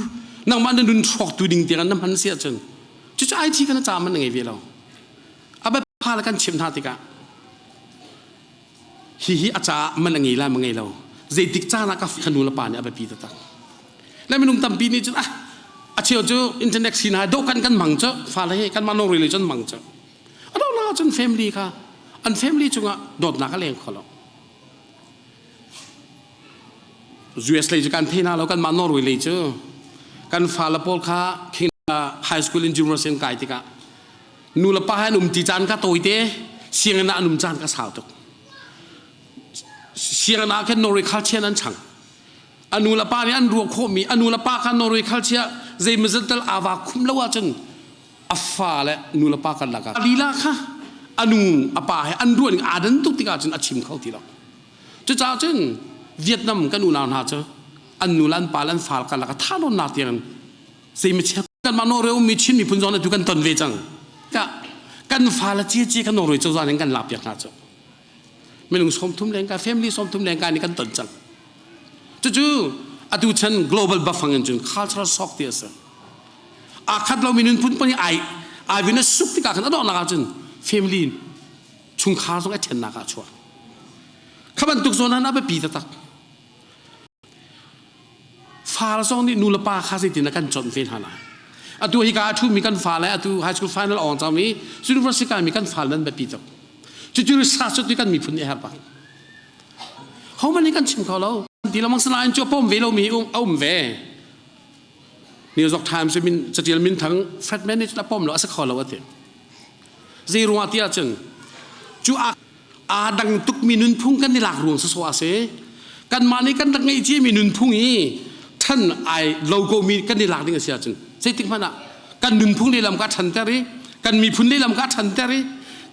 นังมานุ่นชอกตัวดิ่งเตียกันน้ำมันเสียจนจู่ไอทีกันจ้ามันยังไงเวลาอาแบบพาละกันชิมท่าติกะฮิอาจารย์มันยังไงล่ะมันไงเราเจติกจ้านักกับขนุนละป่านเนี่ยอาแบบปีตักแล้วไม่นุ่งตั้มปีนี้จนอาเชียวจูอินเทอร์เน็ตสินะดูกันมังเจ้าฟ้าเลยกันมาโนริลิจนมังเจ้าเราน่าจนแฟมิลี่ค่ะอันแฟมิลี่จุงะโดดนักเลี้ยงเขาหรอกUS เลยจุกันเทน่าเรากันมานอร์เวย์เลยจูกันฟ้าละพอลค่ะคิงไฮสคูลอินจูเมอร์เซนไกติกะนูละป้าให้หนุ่มตีจานก็โตยเตะเสียงน่ะหนุ่มจานก็สาวตกเสียงน่ะแค่นอร์เวย์คัลเชียนั้นช่างอนุละป้าเนี่ยอันรัวโคมีอนุละป้ากันนอร์เวย์คัลเชียเจมิสเตลอาวาคุมละว่าจนอัฟฟ้าและนูละป้ากันละกันลีลาค่ะ อันนุ่งอปาให้อันรุ่นอาดันตุกติกาจนอาชิมเข้าทีละจะจ้าจนเวียดนามกันอุณาหาเจออันนุลันปาลันฟาลกันละก็ท่านนนาเตียนเสียมิเชกันมาโนเรวมิชินมีพุนจอนตุกันตนเวจังกันฟาลเจีกันโนเรจจานกันหลับอย่างนั้นเจ้าไม่ลงสมทุมแรงการ family สมทุมแรงการนี่กันตนจังจู่ๆอดูฉัน global บัฟฟังกันจน cultural shock เดียสอาคัดเรามีนุนพุ่นปนี่ไอวินสุขที่กันอดอนักจน family ชุงข้าวส่งไอเทนนักชัวข้าบันทุกโซนนั้นเอาไปปีตักฟาลส่งนี่นูลปาข้าสิตินักกันจนเฟนฮานาอดูฮิกาทูมีกันฟาเลยอดู high school final ออนจามี university มีกันฟานั้นไปปีตักจู่ๆสาสุดที่กันมีพุ่นเนี่ยครับเขามันนี่กันชิมเขาแล้วที่เรามังสลายจบป้อมเวลมีเอาเวนิวยอร์กไทม์จะเจอมินทั้งเฟรดแมนนี่จะป้อมเราสักข้อแล้วว่าเถอะซีรัวที่อาจารย์จู่อาดังตุกมีนุนพุ่งกันในหลักรวงสสวาเสกันมาในกันดังไงที่มีนุนพุ่งนี้ท่านไอโลโก้มีกันในหลักนี่ก็เสียอาจารย์ใช่ติ๊กมันอ่ะกันนุนพุ่งในลำกัดทันเตอร์กันมีพุ่งในลำกัดทันเตอร์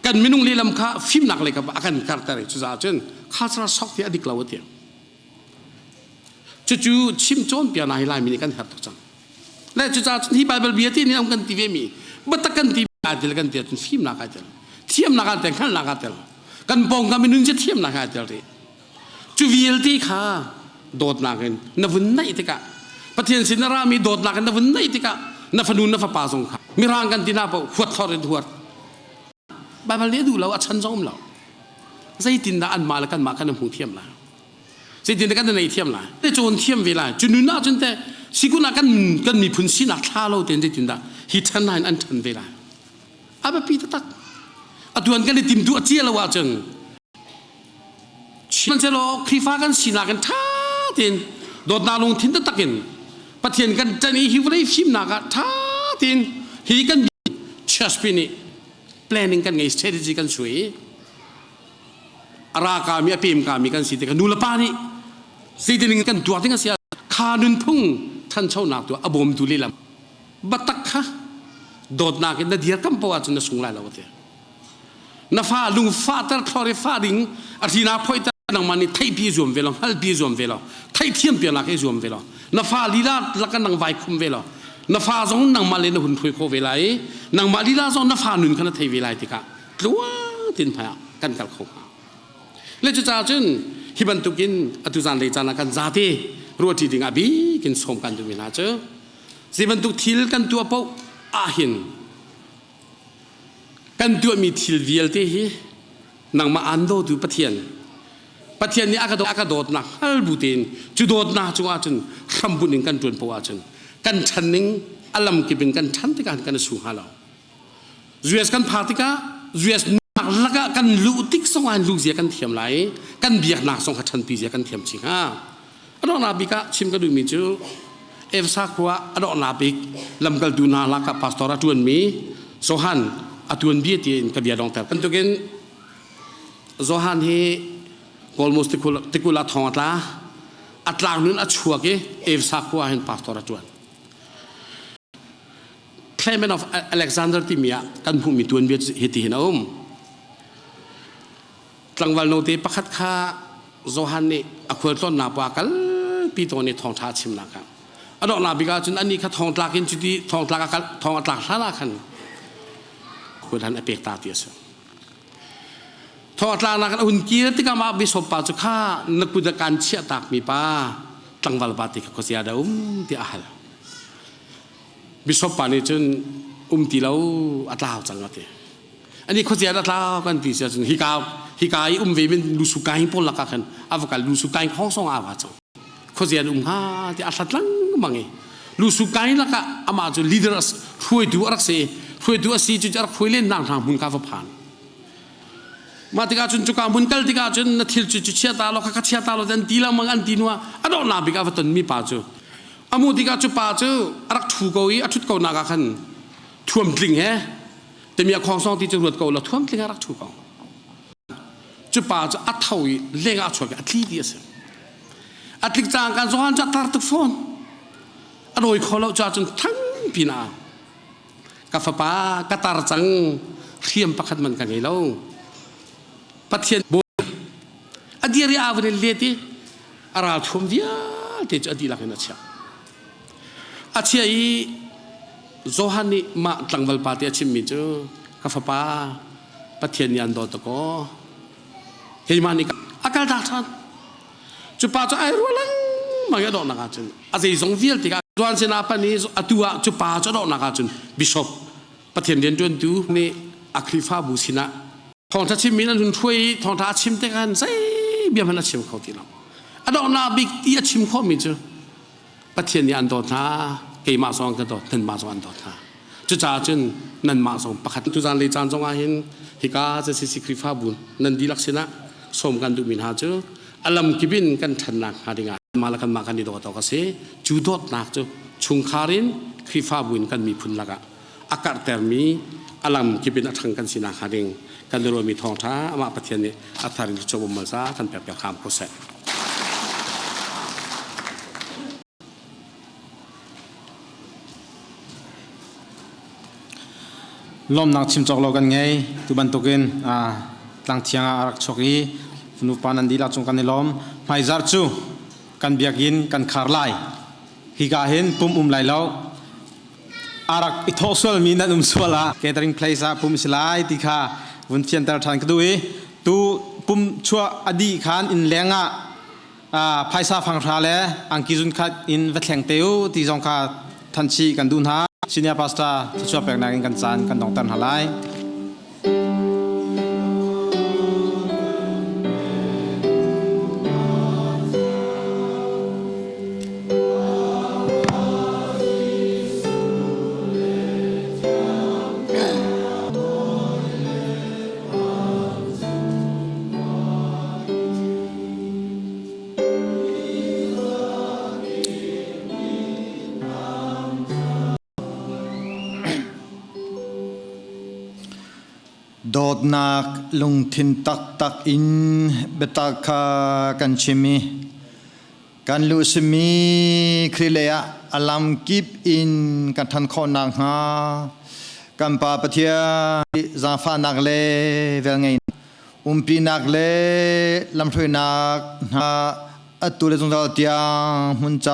กันไม่นุ่งในลำกัดฟิล์มหนักเลยกับอาการการเตอร์จุดอาจารย์ข้าจะสอกที่อดีตเราว่าเถอะจู่ๆชิมโจนเปียนาฮิลายมีในกันหัดทุกจังและจู่ๆที่ไบเบิลเบียที่นี่เอากันทีวีมีบัตรกันทีวีอาจจะกันเดียร์ฟิล์มนักอาจารย์เทียมนักอาจารย์ขันนักอาจารย์กันปองกันไม่นุ่งจะเทียมนักอาจารย์เลยจู่วิลที่ข้าโดดนักกันนับวันไหนที่กะประเทศสินารามีโดดนักกันนับวันไหนที่กะนับฟันุนนับฟ้าสงข้ามีร่างกันที่น่าเปล่าหัวทอดหัวไบเบิลเลี้ยดูเราอัดชันจอมเราใจตินดาอันมาแล้วกันมากันน้ำหูเทียมละใจตินดากันในเทียมละแต่โจนเทียมเวลาจุนุน่าจนแต่สิกุนักกันมีพุนสินักท่าเราเต็นใจตินดาฮิตทันนายอันทันเวลาอาแบบปีตักอดวนกันในทีมตัวเจียละว่าจังมันจะรอครีฟ้ากันสินักกันท่าเต็นโดดนาลงทิ้งตะตักกันปะเทียนกันจะนี่ฮิวไรฟิมนักท่าเต็นฮีกันชัสปีนี่planning กันไง strategy กันสวยราคามีเพิ่มกันมีกันสิทธิ์กันนูละปานี่สิทธิ์นึงกันตัวที่กันเสียขานุนพุ่งท่านเช่าหนักตัวอบมตุลีลำบัตักค่ะโดดนักกันเดียร์กันปวดจนสูงไหลแล้วเถอะน้าฟ้าลุงฟ้าตระคลอร์ฟ้าดิ่งอาทิตย์น้าพ่อยตานังมันนี่ไทยพิจวมเวลาฮัลพิจวมเวลาไทยเทียมเปียนักให้จวมเวลาน้าฟ้าลีลาลักกันนังไวคุมเวลาน้าฟ้าส่งนังมาเลนหุ่นถอยโคเวลานังมาลีลาส่งน้าฟ้าหนุนกันไทยเวลาติกะกลัวตินพยากันกัลเขาและจุดจ้าจนฮิบันตุกินอตุจานเลยจานักันซาเตรัวที่ดิ่งอบีกินสมกันตุมินาเจสิบันตุทิลกันตัวเป้าอาหินกันตัวมีทิลเวียลเตฮีนังมาอันโดดูปะเทียนนี่อากาโดดนักฮัลบุตินจุดโดดนักจุอาจนคำบุญกันจวนปวาจนกันชันนิงอลัมกิเป็นกันชันติกันสูงฮาเราจูเอสกันพาติกาจูเอสนักกันลูติกส่งอันลูกเสียกันเทียมไหลกันเบียกนักส่งขัดชันปีเสียกันเทียมจริงฮะอดอนาบิกะชิมกันดูมิจูเอฟซักว่าอดอนาบิกลำกัลดูนาลักกับพาสตอร์ตุนมีโซฮันอตุนเบียตีนกับเบียดองแต่กันตัวกันโซฮันเฮกอลมุสติกุลาทองอัตลางนู้นอัดชัวกเอฟซักว่าเห็นพาสตอร์ตุนClement of Alexander Timia กันผู้มีตัวเบียดเหตุเห็นเอากลางวันโนเตปะคัดข้าโซฮันนี่อควรต้นนาปากัลปีตัวนี้ทองท้าชิมนะครับอดอกนาบิกาจนอันนี้ข้าทองตลากินจุดที่ทองตลากันทองตลาท่านาคันควรทันเปกตาเตียสทองตลานาคันอุ่นกีรติกามาบิสบปาจุข้านักบุญการเชี่ยตากมีป้ากลางวันปาติกก็เสียดาที่อาหารบิสบปานี่จนตีแล้วอัตลาจังกันเถอะอันนี้เขาเสียอัตลากันปีเสียจนฮิกายเวเป็นลูสุกายพอลักกันอาฟกันลูสุกายข้องสองอาวาจังเขาเสียฮาที่อัตลังมังเอลูสุกายลักอามาจุลีดเดอร์สช่วยดูรักเสช่วยดูอาศัยจุดรักช่วยเล่นนางทางบุญกาฟผ่านมาติกาจุนจุกาบุญกัลติกาจุนนัทฮิลจุเชียตาโลคักเชียตาโลดันตีละมังอันตีนัวอดอนาบิกาฟตันมีป่าจูอามูติกาจุป่าจูรักถูกเอาอีอัดชุดเก่านาคันท่วมกลิ่งเหแต่มีข้องสองที่จะรวดเก่าแล้วท่วมกลิ่งรักถูกเอาจุป่าจะอัดเท่าอีเล่งอัดช่วยกันอัดลีดีสิอัดลิกจางการสอนจัดตาตุกฟอนอร่อยขอเราจะจนทั้งปีนากาฟป้ากาตาร์จัง เทียมประคันมันกันไงแล้วปัทเทียนโบอดีรีอาวันเลติอาราชมเดียเตจอดีลักนัชชาอาเชียโซฮันนี่มาตั้งวัลปาติอาชิมมิจูกาฟปาปัทเทียนยันโดตโกเฮมานิกอากาศดักทันจุปาจะไอรัวลังมายาดอกนักจุนอาศัยสงวิลติกาดวนเซนาปนีอตัวจุปาจะดอกนักจุนบิชอปปัทเทียนเดียนจวนดูนี่อัคริฟาบูสินะทองทัชิมินันทุนช่วยทองทัชิมเตกันใส่เบียมันชิมเขาทีละอดอกนาบิกที่ชิมเขามิจูปัทเทียนยันโดท่าเกี่ยมาสองกันโดทันมาสองโดท่าจุจ่าจุนนันมาสองประคัตจุจานเลยจานจงอาหินฮิกาจะสิคริฟาบุนนันดีลักษณะสมกันดูมินหาจูอัลลัมกิบินกันทันนักหาดิงามาละกันมากันดีตัวตัวก็เสจูดอดนักจูชุงคารินคริฟาบุนกันมีพุนละกะอากาศแต่มีอัลลัมกิบินอัฐังกันสินาหาดิงกันรวมมีทองท้ามาปัทเทียนนี่อัฐารินจบมาซากันแบบแบบข้ามโปรเซสลมนักชิมจอกเรากันไงตุบันตุกินตั้งเทียงอารักชกีนุปานันดีลักจงกันในลมไม่จาร์จูกันเบียกินกันคาร์ไลฮิกาเห็นปุ่มไหลแล้วอารักอิทอสวลมีนันสวลาแกตริงเพลย์ปุ่มสไลด์ที่ข้าวันเทียนตาทันก็ดูตูปุ่มชัวอดีขานอินแรงไพศาฟังราเลอังกิจุนคัดอินเวทแหงเตียวที่จงข้าทันชีกันดูนะชินียาพาสต้าช่วยแปลงนางกันจานกันดองตันหาไลโดดนักลงทินตักตักอินเบตักกันชิมีกันลุสมีคริเลอะอลัมกิบอินกันทันขอนักฮากันปาปะเทียซาฟานักเลเวลไงปีนักเลลำถวยนักฮาอัตุเลจงดาวเตียงมุนจา